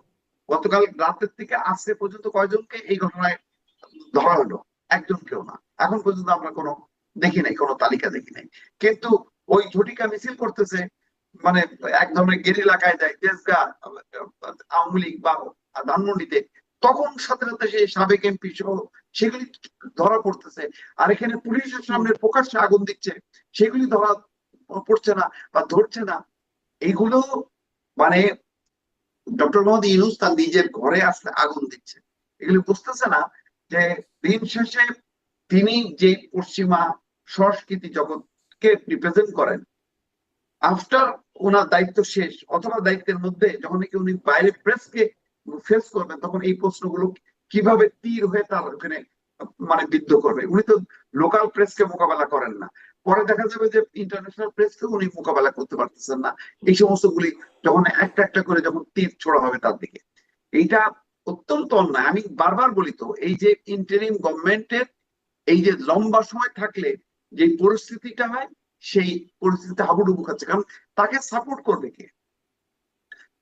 গতকাল রাতের থেকে আজকে পর্যন্ত কয়জনকে এই ঘটনায় ধরা হলো? একজনকেও না। এখন পর্যন্ত আমরা কোনো দেখি নাই, কোনো তালিকা দেখি নাই। কিন্তু ওই ঝটিকা মিছিল করতেছে, মানে এক ধরনের গেরিলা কায়দায় তেজগাঁ আওয়ামী লীগ বা ধানমন্ডিতে, তখন সাথে সাথে সেই সাবেক এমপি সহ সেগুলি ধরা পড়তেছে। আর এখানে পুলিশের সামনে প্রকাশ্যে আগুন দিচ্ছে, সেগুলি ধরা পড়ছে না বা ধরছে না। এইগুলো মানে ডক্টর মোহাম্মদ ইউনূস তার নিজের ঘরে আসলে আগুন দিচ্ছে, এগুলো বুঝতেছে না যে দিন শেষে তিনি যে পশ্চিমা সংস্কৃতি জগৎকে রিপ্রেজেন্ট করেন, আফটার ওনার দায়িত্ব শেষ অথবা দায়িত্বের মধ্যে যখন নাকি উনি বাইরে প্রেসকে ফেস করবেন, তখন এই প্রশ্নগুলো কিভাবে তীর হয়ে তার ওখানে মানে বিদ্ধ করবে। উনি তো লোকাল প্রেসকে মোকাবেলা করেন না, পরে দেখা যাবে যে ইন্টারন্যাশনাল প্রেসকে উনি মোকাবেলা করতে পারতেছেন না। এই সমস্ত গুলি যখন একটা একটা করে যখন তীর ছোড়া হবে তার দিকে, এইটা অত্যন্ত অন্যায়। আমি বারবার বলি তো, এই যে ইন্টারিম গভর্নমেন্টের এই যে লম্বা সময় থাকলে যে পরিস্থিতিটা হয়, সেই পরিস্থিতিতে হাবুডুবু খাচ্ছে। কারণ তাকে সাপোর্ট করবে কে?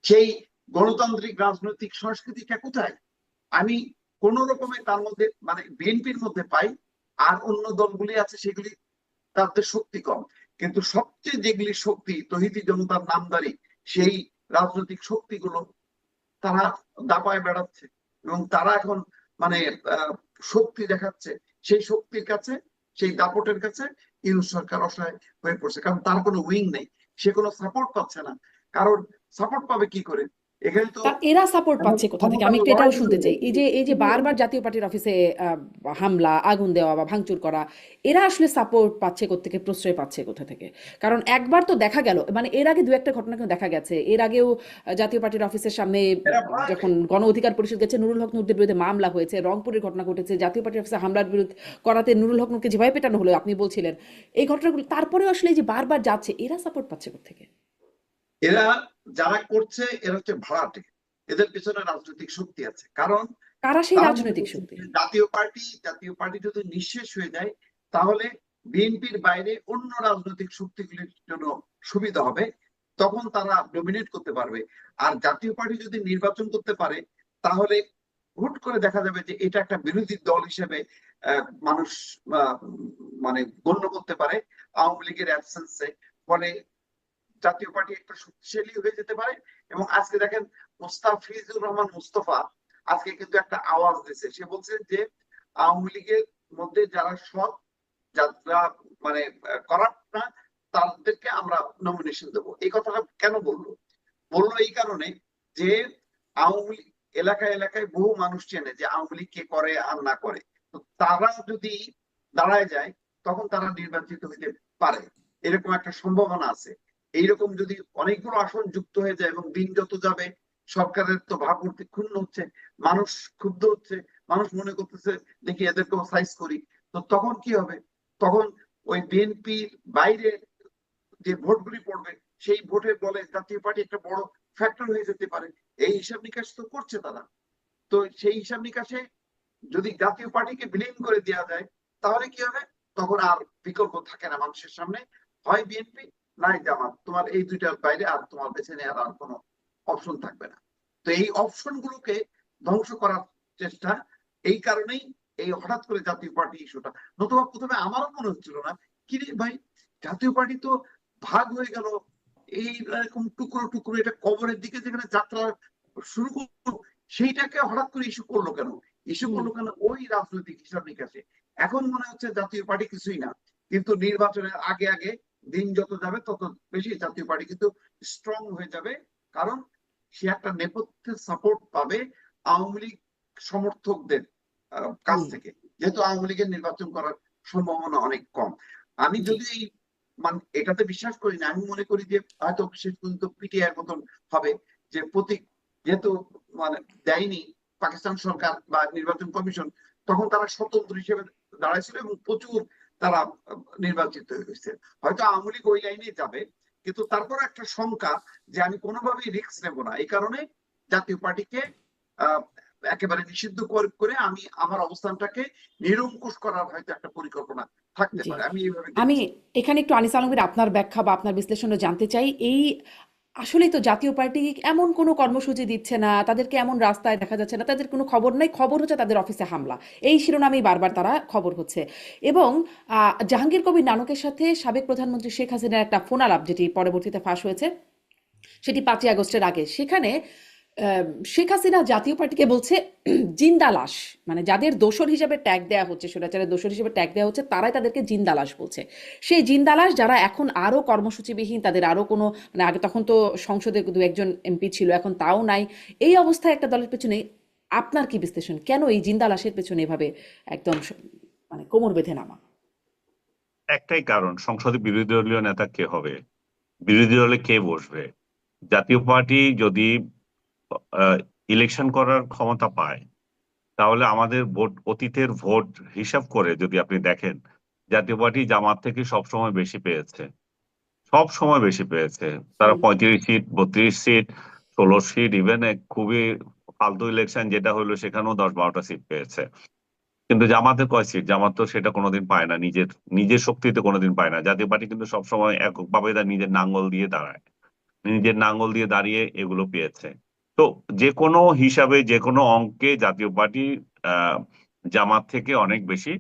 সেই গণতান্ত্রিক রাজনৈতিক সংস্কৃতিটা কোথায়? আমি কোন রকমে তার মধ্যে মানে বিএনপির মধ্যে পাই, আর অন্য দলগুলি আছে সেগুলি তাদের শক্তি কম। কিন্তু সবচেয়ে যেগুলি শক্তি তহিদি জনতার নামদারি, সেই রাজনৈতিক শক্তিগুলো তারা দাপায় বেড়াচ্ছে এবং তারা এখন মানে শক্তি দেখাচ্ছে। সেই শক্তির কাছে, সেই দাপটের কাছে ইউনূস সরকার অসহায় হয়ে পড়ছে, কারণ তার কোনো উইং নেই, সে কোনো সাপোর্ট পাচ্ছে না। কারণ সাপোর্ট পাবে কি করে? এখানে তো তা এরা সাপোর্ট এমন পাচ্ছে কোথা থেকে? ক্ষমতা আমি একটু এটাও লড়াই শুনতে শুরু চাই। হয়েছে। এই যে বারবার জাতীয় পার্টির অফিসে হামলা, আগুন দেওয়া বা ভাঙচুর করা, এরা আসলে সাপোর্ট পাচ্ছে কোত্থেকে, প্রশ্রয় পাচ্ছে কোথা থেকে? কারণ একবার তো দেখা গেল, মানে এর আগে দু একটা ঘটনা কিন্তু দেখা গেছে। এর আগেও জাতীয় পার্টির অফিসের সামনে এরা ভয় যখন গণ অধিকার পরিষদ গেছে, নুরুল হক নূরদের বিরুদ্ধে মামলা হয়েছে, রংপুরের ঘটনা ঘটেছে, জাতীয় পার্টির অফিসে হামলার বিরুদ্ধে করাতে নুরুল হক নূরকে যেভাবে পেটানো হলো আপনি বলছিলেন, এই ঘটনাগুলো তারপরেও আসলে এই যে বারবার যাচ্ছে, এরা সাপোর্ট পাচ্ছে কোত্থেকে? এরা যারা করছে এরা হচ্ছে ভাড়াটে, এদের পেছনে রাজনৈতিক শক্তি আছে। কারণ কারা সেই তারা মনে রাজনৈতিক করছে শক্তি? যে জাতীয় পার্টি যদি নিঃশেষ হয়ে যায়, তাহলে বিএনপির বাইরে অন্য রাজনৈতিক শক্তিগুলির জন্য সুবিধা হবে, তখন তারা ডমিনেট করতে পারবে। আর জাতীয় পার্টি যদি নির্বাচন করতে পারে, তাহলে হুট করে দেখা যাবে যে এটা একটা বিরোধী দল হিসেবে মানুষ মানে গণ্য করতে পারে আওয়ামী লীগের অ্যাবসেন্সে। ফলে জাতীয় পার্টি একটু শক্তিশালী হয়ে যেতে পারে। এবং আজকে দেখেন, মোস্তাফিজুর রহমান মুস্তফা আজকে কিন্তু একটা আওয়াজ দিয়েছে, সে বলছে যে আওয়ামী লীগের মধ্যে যারা সৎ, যারা মানে করাপ্ট না, তাদেরকে আমরা নমিনেশন দেবো। এই কথাটা কেন বললো? বললো এই কারণে যে আওয়ামী লীগ এলাকায় এলাকায় বহু মানুষ চেনে যে আওয়ামী লীগ কে করে আর না করে। তো তারা যদি দাঁড়ায় যায়, তখন তারা নির্বাচিত হইতে পারে, এরকম একটা সম্ভাবনা আছে। এইরকম যদি অনেকগুলো আসন যুক্ত হয়ে যায় এবং দিন যত যাবে, সরকারের তো ভাবমূর্তি ক্ষুণ্ণ হচ্ছে, মানুষ ক্ষুব্ধ হচ্ছে, মানুষ মনে করতেছে দেখি এদেরকেও সাইজ করি। তো তখন কি হবে? তখন ওই বিএনপির বাইরে যে ভোটগুলি পড়বে, সেই ভোটের বলে জাতীয় পার্টি একটা বড় ফ্যাক্টর হয়ে যেতে পারে। এই হিসাব নিকাশ তো করছে তারা। তো সেই হিসাব নিকাশে যদি জাতীয় পার্টিকে বিলীন করে দেওয়া যায়, তাহলে কি হবে? তখন আর বিকল্প থাকে না মানুষের সামনে, হয় বিএনপি নাই জামাত, তোমার এই দুইটার বাইরে আর তোমার বেছে নেওয়ার আর কোনো অপশন থাকবে না। তো এই অপশন গুলোকে ধ্বংস করার চেষ্টা, এই কারণেই এই হঠাৎ করে জাতীয় পার্টি ইস্যুটা। নতুবা প্রথমে আমারও মনে হচ্ছিল না, কি রে ভাই, জাতীয় পার্টি তো ভাগ হয়ে গেল, এই এরকম টুকরো টুকরো, এটা কবরের দিকে যেখানে যাত্রা শুরু করলো, সেইটাকে হঠাৎ করে ইস্যু করলো কেন? ইস্যু করলো কেন ওই রাজনৈতিক হিসাব নিকাশে। এখন মনে হচ্ছে জাতীয় পার্টি কিছুই না, কিন্তু নির্বাচনের আগে আগে দিন যত যাবে তত বেশি জাতীয় পার্টি কিন্তু স্ট্রং হয়ে যাবে, কারণ সে একটা নেপথ্যের সাপোর্ট পাবে আওয়ামী লীগ সমর্থকদের কাছ থেকে, যেহেতু আওয়ামী লীগের নির্বাচন করার সম্ভাবনা অনেক কম। আমি যদি এই মানে এটাতে বিশ্বাস করি না, আমি মনে করি যে হয়তো শেষ পর্যন্ত পিটিআই মতন হবে, যে প্রতীক যেহেতু মানে দেয়নি পাকিস্তান সরকার বা নির্বাচন কমিশন, তখন তারা স্বতন্ত্র হিসেবে দাঁড়াইছিল এবং প্রচুর তারা নির্বাচিত হয়েছে। হয়তো আওয়ামী লীগ ওই লাইনে যাবে, কিন্তু তারপর একটা শঙ্কা যে আমি কোনোভাবেই রিস্ক নেব না, এই কারণে জাতীয় পার্টিকে একেবারে নিষিদ্ধ করে আমি আমার অবস্থানটাকে নিরঙ্কুশ করার হয়তো একটা পরিকল্পনা থাকতে পারে। আমি এইভাবে আমি দেখছি। এখানে একটু আনিস আলমগীর আপনার ব্যাখ্যা বা আপনার বিশ্লেষণও জানতে চাই। এই আসলেই তো জাতীয় পার্টি এমন কোনো কর্মসূচি দিচ্ছে না, তাদেরকে এমন রাস্তায় দেখা যাচ্ছে না, তাদের কোনো খবর নাই, খবর হচ্ছে তাদের অফিসে হামলা, এই শিরোনামেই বারবার তারা খবর হচ্ছে। এবং জাহাঙ্গীর কবির নানকের সাথে সাবেক প্রধানমন্ত্রী শেখ হাসিনার একটা ফোনালাপ যেটি পরবর্তীতে ফাঁস হয়েছে, সেটি 5ই আগস্টের আগে। সেখানে শেখ হাসিনা জাতীয় পার্টিকে বলছে জিন্দা লাশ, মানে যাদের দোসর হিসেবে ট্যাগ দেওয়া হচ্ছে, স্বৈরাচারের দোসর হিসেবে ট্যাগ দেওয়া হচ্ছে, তারাই তাদেরকে জিন্দা লাশ বলছে। সেই জিন্দা লাশ যারা এখন আরো কর্মসূচিবিহীন, তাদের আরো কোনো মানে আগে তখন তো সংসদে দু একজন এমপি ছিল, এখন তাও নাই। এই অবস্থায় একটা দলের পেছনে আপনার কি বিশ্লেষণ, কেন এই জিন্দা লাশের পেছনে এভাবে একদম মানে কোমর বেঁধে নামা? একটাই কারণ, সংসদে বিরোধী দলীয় নেতা কে হবে, বিরোধী দলে কে বসবে। জাতীয় পার্টি যদি ইলেকশন করার ক্ষমতা পায়, তাহলে আমাদের ভোট, অতীতের ভোট হিসাব করে যদি আপনি দেখেন, জাতীয় পার্টি জামাত থেকে সবসময় বেশি পেয়েছে, সব সময় বেশি পেয়েছে। তারা 35 সিট, 32 সিট, 16 সিট, ইভেন খুবই ফালতু ইলেকশন যেটা হলো সেখানেও 10-12টা সিট পেয়েছে। কিন্তু জামাতের কয় সিট? জামাত তো সেটা কোনোদিন পায় না, নিজের নিজের শক্তিতে কোনোদিন পায় না। জাতীয় পার্টি কিন্তু সবসময় এককভাবে তার নিজের নাঙ্গল দিয়ে দাঁড়ায়, নিজের নাঙ্গল দিয়ে দাঁড়িয়ে এগুলো পেয়েছে। তো যে কোনো হিসাবে, যে কোনো অঙ্কে জাতীয় পার্টি আহ জামাত থেকে অনেক বেশি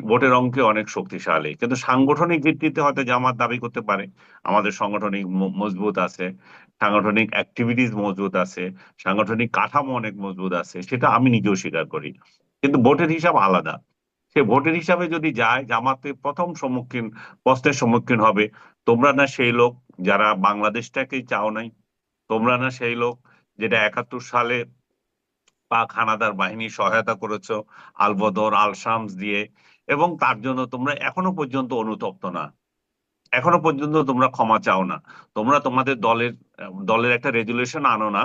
ভোটের অঙ্কে অনেক শক্তিশালী। কিন্তু সাংগঠনিক ভিত্তিতে হয়তো জামাত দাবি করতে পারে আমাদের সাংগঠনিক মজবুত আছে, সাংগঠনিক অ্যাক্টিভিটিস মজবুত আছে, সাংগঠনিক কাঠামো অনেক মজবুত আছে, সেটা আমি নিজেও স্বীকার করি। কিন্তু ভোটের হিসাব আলাদা। সে ভোটের হিসাবে যদি যায়, জামাতে প্রথম প্রশ্নের সম্মুখীন হবে, তোমরা না সেই লোক যারা বাংলাদেশটাকেই চাও নাই, তোমরা না সেই লোক যেটা 71 সালে পাক হানাদার বাহিনী সহায়তা করেছো আলবদর আল শামস দিয়ে, এবং তার জন্য তোমরা এখনো পর্যন্ত অনুতপ্ত না, এখনো পর্যন্ত তোমরা ক্ষমা চাও না। তোমরা তোমাদের দলের একটা রেজুলেশন আনো না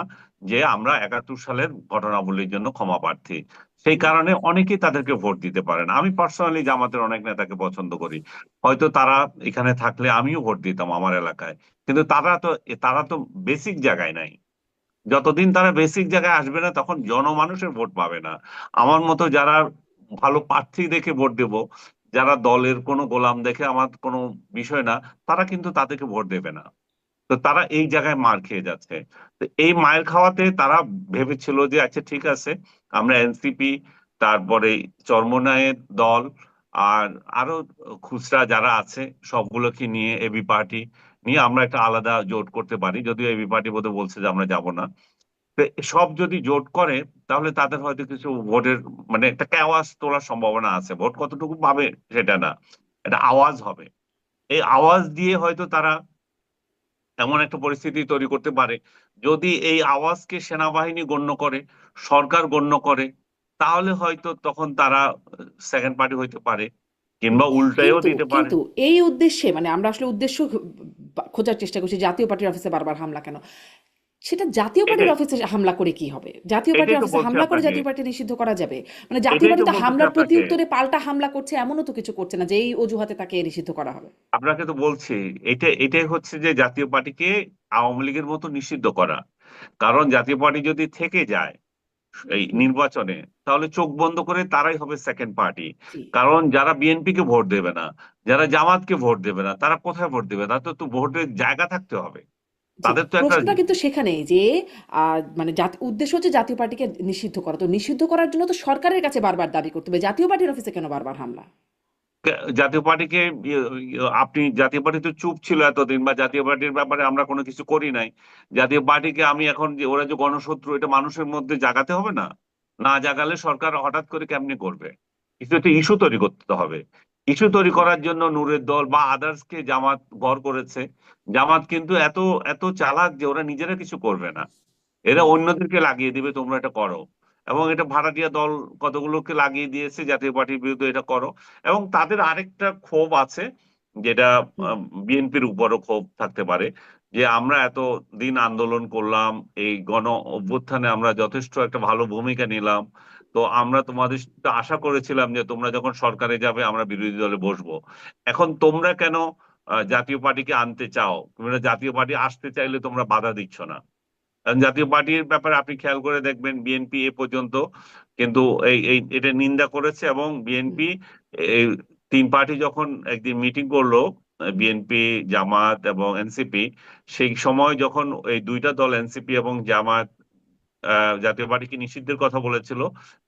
যে আমরা 71 সালের ঘটনাবলীর জন্য ক্ষমা প্রার্থী। সেই কারণে অনেকেই তাদেরকে ভোট দিতে পারে না। আমি পার্সোনালি জামাতের অনেক নেতাকে পছন্দ করি, হয়তো তারা এখানে থাকলে আমিও ভোট দিতাম আমার এলাকায়, কিন্তু তারা তো বেসিক জায়গায় নাই। যতদিন তারা বেসিক জায়গায় আসবে না, তখন জনমানুষের ভোট পাবে না। আমার মতো যারা ভালো প্রার্থী দেখে ভোট দেব, যারা দলের কোনো গোলাম দেখে আমার কোনো বিষয় না, তারা কিন্তু তাদেরকে ভোট দেবে না। তো তারা এই জায়গায় মার খেয়ে যাচ্ছে। তো এই মায়ের খাওয়াতে তারা ভেবেছিল যে আচ্ছা ঠিক আছে, আমরা এনসিপি, তারপরে চরমোনাইয়ের দল, আর আরো খুচরা যারা আছে সবগুলোকে নিয়ে, এবি পার্টি নিয়ে আমরা একটা আলাদা জোট করতে পারি। যদিও এবি পার্টি বোধহয় বলছে যে আমরা যাব না। তো সব যদি জোট করে, তাহলে তাদের হয়তো কিছু ভোটের মানে একটা আওয়াজ তোলার সম্ভাবনা আছে। ভোট কতটুকু পাবে সেটা না, একটা আওয়াজ হবে। এই আওয়াজ দিয়ে হয়তো তারা এমন একটা পরিস্থিতি তৈরি করতে পারে, যদি এই আওয়াজকে সেনাবাহিনী গণ্য করে, সরকার গণ্য করে, তাহলে হয়তো তখন তারা সেকেন্ড পার্টি হইতে পারে, কিংবা উল্টায়ও কিন্তু দিতে পারে। কিন্তু এই উদ্দেশ্যে মানে আমরা আসলে উদ্দেশ্য খোঁজার চেষ্টা করছি, জাতীয় পার্টির অফিসে বারবার হামলা কেন? সেটা জাতীয় পার্টির এটাই অফিসে হামলা করে কি হবে? জাতীয় এটাই পার্টির তো অফিসে বলছি হামলা করে আপনাকে, জাতীয় পার্টি নিষিদ্ধ করা যাবে? মানে জাতীয় এটাই পার্টি তো তো বলতেছি হামলার প্রতি আপনাকে। উত্তরে পাল্টা হামলা করছে, এমনও তো কিছু করছে না যে এই অজুহাতে তাকে নিষিদ্ধ করা হবে। আপনাকে তো বলছি, এটাই হচ্ছে যে জাতীয় পার্টিকে আওয়ামী লীগের মতো নিষিদ্ধ করা। কারণ জাতীয় পার্টি যদি থেকে যায় এই নির্বাচনে, তাহলে চোখ বন্ধ করে তারাই হবে সেকেন্ড পার্টি। জি, কারণ যারা বিএনপি কে ভোট দেবে না, যারা জামাতকে ভোট দেবে না, তারা কোথায় ভোট দেবে? তাদের তো ভোটের জায়গা থাকতে হবে, জি, তাদের তো একটা। প্রশ্নটা কিন্তু সেখানেই যে মানে উদ্দেশ্য হচ্ছে জাতীয় পার্টিকে নিষিদ্ধ করা, তো নিষিদ্ধ করার জন্য তো সরকারের কাছে বারবার দাবি করতে হবে, জাতীয় পার্টির অফিসে কেন বারবার হামলা? জাতীয় পার্টিকে আপনি জাতীয় পার্টি তো চুপ ছিল এতদিন, বা জাতীয় পার্টির ব্যাপারে আমরা কোনো কিছু করি নাই। জাতীয় পার্টিকে আমি এখন যে ওরা যে গণশত্রু, এটা মানুষের মধ্যে জাগাতে হবে না? না জাগালে সরকার হঠাৎ করে কেমনে করবে? কিছু একটা ইস্যু তৈরি করতে হবে। ইস্যু তৈরি করার জন্য নূরের দল বা আদার্স কে জামাত ঘর করেছে। জামাত কিন্তু এত এত চালাক যে ওরা নিজেরা কিছু করবে না, এরা অন্যদেরকে লাগিয়ে দিবে, তোমরা এটা করো। এবং এটা ভাড়াটিয়া দল কতগুলোকে লাগিয়ে দিয়েছে জাতীয় পার্টির বিরুদ্ধে, এটা করো। এবং তাদের আরেকটা ক্ষোভ আছে, যেটা বিএনপির উপরও ক্ষোভ থাকতে পারে, যে আমরা এত দিন আন্দোলন করলাম, এই গণ অভ্যুত্থানে আমরা যথেষ্ট একটা ভালো ভূমিকা নিলাম, তো আমরা তোমাদের সাথে আশা করেছিলাম যে তোমরা যখন সরকারে যাবে আমরা বিরোধী দলে বসবো। এখন তোমরা কেন জাতীয় পার্টিকে আনতে চাও? তোমরা জাতীয় পার্টি আসতে চাইলে তোমরা বাধা দিচ্ছ না। কারণ জাতীয় পার্টির ব্যাপারে আপনি খেয়াল করে দেখবেন, বিএনপি এ পর্যন্ত কিন্তু এই এই এটা নিন্দা করেছে। এবং বিএনপি এই তিন পার্টি যখন একদিন মিটিং করলো, বিএনপি, জামাত এবং এনসিপি, সেই সময় যখন এই দুইটা দল এনসিপি এবং জামাত জাতীয় পার্টিকে নিষিদ্ধের কথা বলেছিল,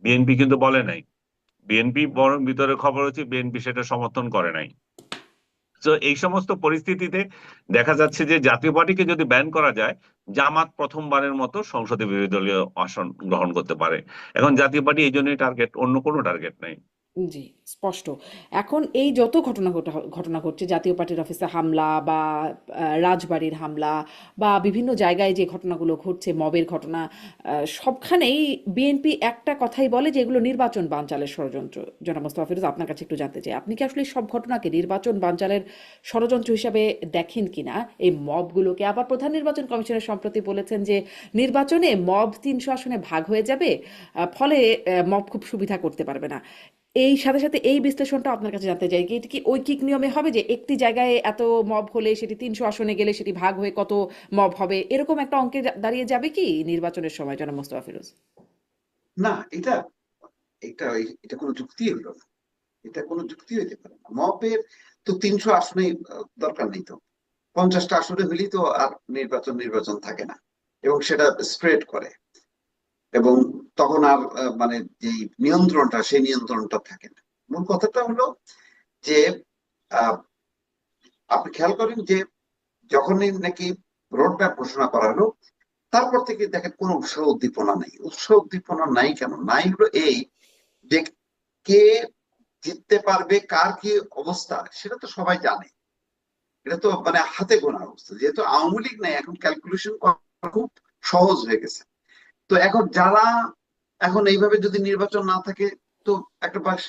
বিএনপি কিন্তু বলে নাই। বিএনপি বরং ভিতরে খবর হচ্ছে বিএনপি সেটা সমর্থন করে নাই। তো এই সমস্ত পরিস্থিতিতে দেখা যাচ্ছে যে জাতীয় পার্টিকে যদি ব্যান করা যায়, জামাত প্রথমবারের মতো সংসদে বিরোধী দলীয় আসন গ্রহণ করতে পারে। এখন জাতীয় পার্টি এই জন্যই টার্গেট, অন্য কোনো টার্গেট নাই। জি, স্পষ্ট। এখন এই যত ঘটনা ঘটছে, জাতীয় পার্টির অফিসে হামলা বা রাজবাড়ির হামলা বা বিভিন্ন জায়গায় যে ঘটনাগুলো ঘটছে, মবের ঘটনা, সবখানেই বিএনপি একটা কথাই বলে যে এগুলো নির্বাচন বানচালের ষড়যন্ত্র। জনাব মোস্তফা ফিরোজ, আপনার কাছে একটু জানতে চাই, আপনি কি আসলে সব ঘটনাকে নির্বাচন বানচালের ষড়যন্ত্র হিসাবে দেখেন কিনা? এই মবগুলোকে আবার প্রধান নির্বাচন কমিশনের সম্প্রতি বলেছেন যে নির্বাচনে মব 300 আসনে ভাগ হয়ে যাবে, ফলে মব খুব সুবিধা করতে পারবে না। এই সাথে সাথে এই বিশ্লেষণটা আপনার কাছে জানতে চাই, এটা কি ঐকিক নিয়মে হবে যে একটি জায়গায় এত মব হলে সেটি 300 আসনে গেলে সেটি ভাগ হয়ে কত মব হবে, এরকম একটা অঙ্কে দাঁড়িয়ে যাবে কি নির্বাচনের সময়, জনাব মোস্তফা ফিরোজ? না, এটা এটা এটা কোনো যুক্তি হলো না। এটা কোনো যুক্তি হইতে পারে না। মবের তো 300 আসনে দরকার নেই তো। 50টা আসনে হলেই তো আর নির্বাচন থাকে না, এবং সেটা স্প্রেড করে, এবং তখন আর মানে যে নিয়ন্ত্রণটা, সেই নিয়ন্ত্রণটা থাকে না। মূল কথাটা হলো যে আহ, আপনি খেয়াল করেন যে যখনই নাকি রোড ম্যাপ ঘোষণা করা হলো, তারপর থেকে দেখেন কোনো উৎসাহ উদ্দীপনা নাই। উৎসাহ উদ্দীপনা নাই কেন? নাই হলো এই যে কে জিততে পারবে, কার কি অবস্থা, সেটা তো সবাই জানে। এটা তো মানে হাতে গোনা অবস্থা। যেহেতু আওয়ামী লীগ নাই, এখন ক্যালকুলেশন করা খুব সহজ হয়ে গেছে। তো এখন যারা, এখন এইভাবে যদি নির্বাচন না থাকে, তো একটা বাস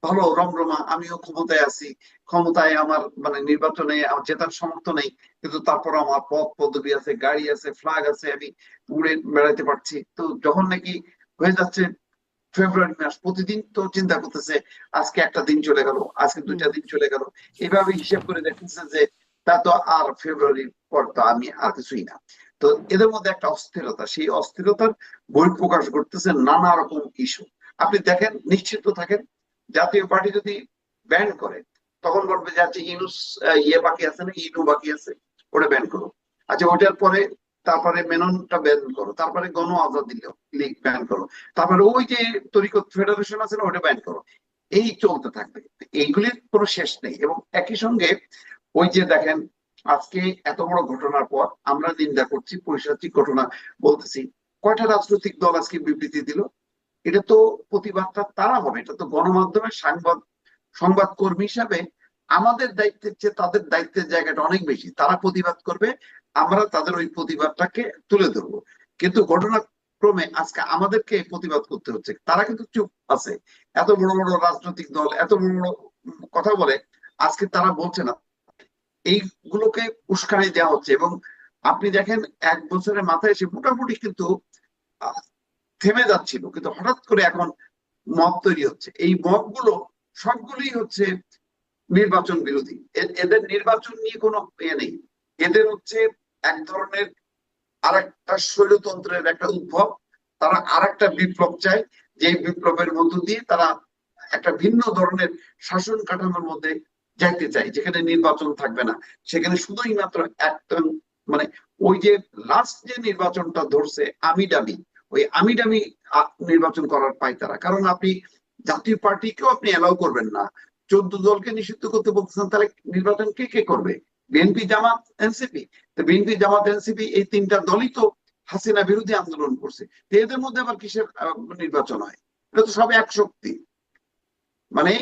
ভালো রমরমা, আমিও ক্ষমতায় আছি, ক্ষমতায় আমার মানে নির্বাচনে আমার জেতার সামর্থ্য নেই, কিন্তু তারপর আমার পদ পদবি আছে, গাড়ি আছে, ফ্ল্যাগ আছে, আমি উড়ে বেড়াতে পারছি। তো যখন নাকি হয়ে যাচ্ছে ফেব্রুয়ারি মাস, প্রতিদিন তো চিন্তা করতেছে আজকে একটা দিন চলে গেল, আজকে হুম। 2টা দিন চলে গেল, এইভাবে হিসেব করে দেখতেছে যে তা তো আর ফেব্রুয়ারির পর তো আমি আর কিছুই না। তো এদের মধ্যে একটা অস্থিরতা, সেই অস্থিরতার বহিঃপ্রকাশ ঘটতেছে নানা রকম ইস্যু। আপনি দেখেন, নিশ্চিত থাকেন, জাতীয় পার্টি যদি ব্যান করে, তখন বলবে যে আচ্ছা ইনুস ইয়ে বাকি আছে না, ইনু বাকি আছে, ওটা ব্যান করো। আচ্ছা ওটার পরে তারপরে মেননটা ব্যান করো, তারপরে গণ আজাদি লীগ ব্যান করো, তারপরে ওই যে তরিকত ফেডারেশন আছে না, ওটা ব্যান করো। এই চলতে থাকবে, এইগুলির কোনো শেষ নেই। এবং একই সঙ্গে ওই যে দেখেন, আজকে এত বড় ঘটনার পর আমরা নিন্দা করছি, পৈশাচিক ঘটনা বলতেছি, কয়টা রাজনৈতিক দল আজকে বিবৃতি দিল? এটা তো প্রতিবাদটা তারা হবে, এটা তো গণমাধ্যমের সংবাদকর্মী হিসাবে আমাদের দায়িত্বের চেয়ে তাদের দায়িত্বের জায়গাটা অনেক বেশি। তারা প্রতিবাদ করবে, আমরা তাদের ওই প্রতিবাদটাকে তুলে ধরবো। কিন্তু ঘটনাক্রমে আজকে আমাদেরকে প্রতিবাদ করতে হচ্ছে, তারা কিন্তু চুপ আছে। এত বড় বড় রাজনৈতিক দল এত বড় বড় কথা বলে, আজকে তারা বলছে না, এইগুলোকে উস্কানি দেওয়া হচ্ছে। এবং আপনি দেখেন, 1 বছরের মাথায় এসে মোটামুটি কিন্তু থেমে যাচ্ছিল, কিন্তু হঠাৎ করে এখন মব তৈরি হচ্ছে। এই মব গুলো সবগুলোই হচ্ছে নির্বাচন বিরোধী। এদের নির্বাচন নিয়ে কোনো ইয়ে নেই। এদের হচ্ছে এক ধরনের আরেকটা স্বৈরতন্ত্রের একটা উদ্ভব। তারা আরেকটা বিপ্লব চায়, যে বিপ্লবের মধ্য দিয়ে তারা একটা ভিন্ন ধরনের শাসন কাঠামোর মধ্যে যাইতে চায়, যেখানে নির্বাচন থাকবে না, সেখানে শুধুই মাত্র একটা মানে ওই যে লাস্ট যে নির্বাচনটা ধরছে আমি দাবি, ওই আমি দাবি নির্বাচন করার পায় তারা। কারণ আপনি জাতীয় পার্টিকেও আপনি অ্যালাউ করবেন না 14 দলকে নিষিদ্ধ করতে বলতেছেন, তাহলে নির্বাচন কে কে করবে? বিএনপি, জামাত, এনসিপি। তো বিএনপি, জামাত, এনসিপি এই তিনটা দলই তো হাসিনা বিরোধী আন্দোলন করছে। তো এদের মধ্যে আবার কিসের নির্বাচন হয়? এটা তো সব এক শক্তি। মানে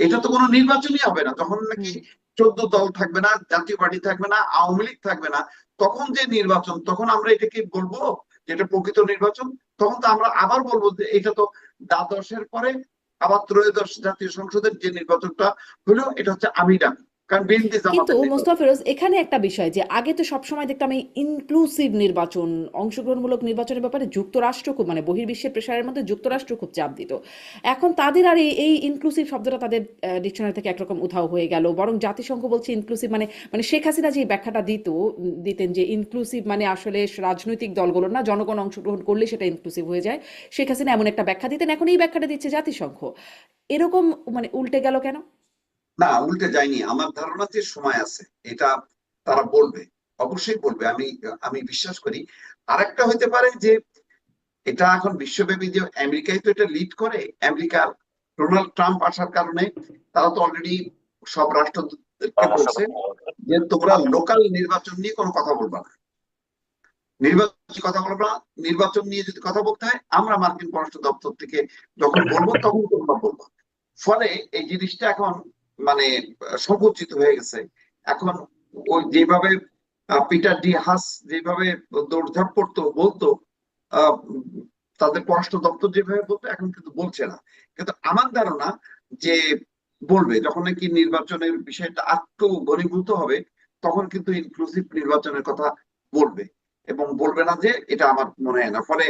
এটা তো কোনো নির্বাচনই হবে না যখন নাকি 14 দল থাকবে না, জাতীয় পার্টি থাকবে না, আওয়ামী লীগ থাকবে না। তখন যে নির্বাচন, তখন আমরা এটাকে বলবো যে এটা প্রকৃত নির্বাচন? তখন তো আমরা আবার বলবো যে এটা তো দ্বাদশের পরে আবার ত্রয়োদশ জাতীয় সংসদের যে নির্বাচনটা হলো, এটা হচ্ছে আমি ডামি, কারণ বিএনপি কিন্তু জামাতের নির্বাচন। মোস্তফা ফিরোজ, এখানে একটা বিষয় যে আগে তো সবসময় দেখতাম এই ইনক্লুসিভ নির্বাচন, অংশগ্রহণমূলক নির্বাচনের ব্যাপারে যুক্তরাষ্ট্র খুব, মানে বহির্বিশ্বের প্রেশারের মধ্যে যুক্তরাষ্ট্র খুব চাপ দিত। এখন তাদের আর এই ইনক্লুসিভ শব্দটা তাদের ডিকশনারি থেকে একরকম উধাও হয়ে গেল। বরং জাতিসংঘ বলছে ইনক্লুসিভ মানে, মানে শেখ হাসিনা যে ব্যাখ্যাটা দিতেন যে ইনক্লুসিভ মানে আসলে রাজনৈতিক দলগুলো না, জনগণ অংশগ্রহণ করলে সেটা ইনক্লুসিভ হয়ে যায়। শেখ হাসিনা এমন একটা ব্যাখ্যা দিতেন, এখন এই ব্যাখ্যাটা দিচ্ছে জাতিসংঘ। এরকম মানে উল্টে গেল কেন? না, উল্টে যায়নি। আমার ধারণা যে সময় আছে, এটা তারা বলবে, অবশ্যই বলবে। আমি আমি বিশ্বাস করি। আরেকটা হইতে পারে যে এটা এখন বিশ্বব্যাপী, যে আমেরিকায় তো এটা লিড করে, আমেরিকার ডোনাল্ড ট্রাম্প আসার কারণে তারা তো অলরেডি সব রাষ্ট্রদূতদেরকে বলছে যে তোমরা লোকাল নির্বাচন নিয়ে কোনো কথা বলবা না, নির্বাচন কথা বলবা না। নির্বাচন নিয়ে যদি কথা বলতে হয়, আমরা মার্কিন পররাষ্ট্র দপ্তর থেকে যখন বলবো তখন তোমরা বলবো। ফলে এই জিনিসটা এখন মানে সংকুচিত হয়ে গেছে। এখন ওই যেভাবে পিটার ডি হাস যেভাবে দৌড়ঝাঁপ করতো, বলতো আহ, তাদের পররাষ্ট্র দপ্তর যেভাবে বলতো, এখন কিন্তু বলছে না। কিন্তু আমার ধারণা যে বলবে যখন নাকি নির্বাচনের বিষয়টা একটু ঘনীভূত হবে, তখন কিন্তু ইনক্লুসিভ নির্বাচনের কথা বলবে, এবং বলবে না যে এটা আমার মনে হয় না। ফলে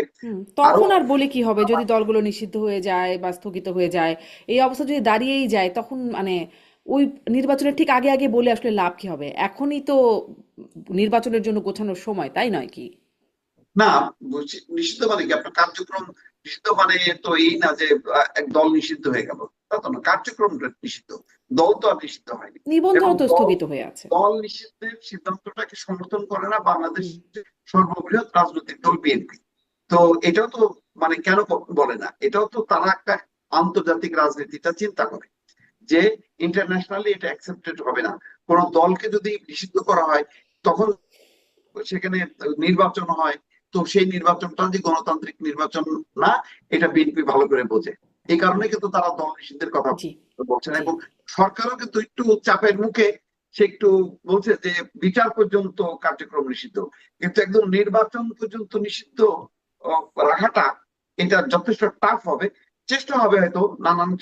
আরো তখন আর বলে কি হবে যদি দলগুলো নিষিদ্ধ হয়ে যায় বা স্থগিত হয়ে যায়? এই অবস্থা যদি দাঁড়িয়েই যায় তখন মানে ওই নির্বাচনের ঠিক আগে আগে বলে আসলে লাভ কি হবে? এখনই তো নির্বাচনের জন্য গোছানোর সময়, তাই নয় কি? না, নিষিদ্ধ মানে কি? আপনার কার্যক্রম নিষিদ্ধ মানে তো এই না যে এক দল নিষিদ্ধ হয়ে গেল, তা তো না। কার্যক্রমটা নিষিদ্ধ, দল তো আর নিষিদ্ধ হয়নি। এবং নিবন্ধনও তো দল স্থগিত হয়ে আছে। দল নিষিদ্ধের সিদ্ধান্তটাকে সমর্থন করে না হুম। বাংলাদেশের সর্ববৃহৎ রাজনৈতিক দল বিএনপি। তো এটাও তো মানে কেন বলে না? এটাও তো তারা একটা আন্তর্জাতিক রাজনীতিটা চিন্তা করে যে ইন্টারন্যাশনালি এটা অ্যাকসেপ্টেড হবে না। কোন দলকে যদি নিষিদ্ধ করা হয়, তখন সেখানে নির্বাচন হয়, তো সেই নির্বাচনটা যে গণতান্ত্রিক নির্বাচন না, এটা বিএনপি ভালো করে বোঝে। এই কারণে কিন্তু তারা দল নিষিদ্ধের কথা জি, বলছে না। জি। এবং সরকারও কিন্তু একটু চাপের মুখে সে একটু বলছে যে বিচার পর্যন্ত কার্যক্রম নিষিদ্ধ, কিন্তু একদম নির্বাচন পর্যন্ত নিষিদ্ধ রাখাটা এটা যথেষ্ট টাফ হবে। চেষ্টা হবে হয়তো নানান হুম।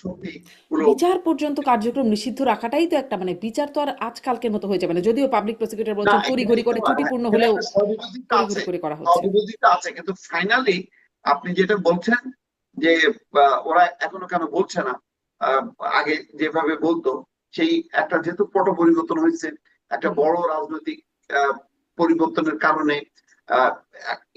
শক্তি গুলো। বিচার পর্যন্ত কার্যক্রম নিষিদ্ধ রাখাটাই তো একটা মানে, বিচার তো আর আজকালকের মতো হয়ে যাবে না। যদিও পাবলিক প্রসিকিউটর না, বলছেন এখানে তড়িঘড়ি একটু করে ত্রুটিপূর্ণ এখানে হলেও একটা সহবিরোধিতা আছে। তড়িঘড়ি করে করা হচ্ছে। সহবিরোধিতা আছে, কিন্তু ফাইনালি আপনি যেটা বলছেন যে ওরা এখনো কেন বলছে না আহ, আগে যেভাবে বলতো, সেই একটা যেহেতু পট পরিবর্তন হয়েছে, একটা হুম। বড় রাজনৈতিক আহ, পরিবর্তনের কারণে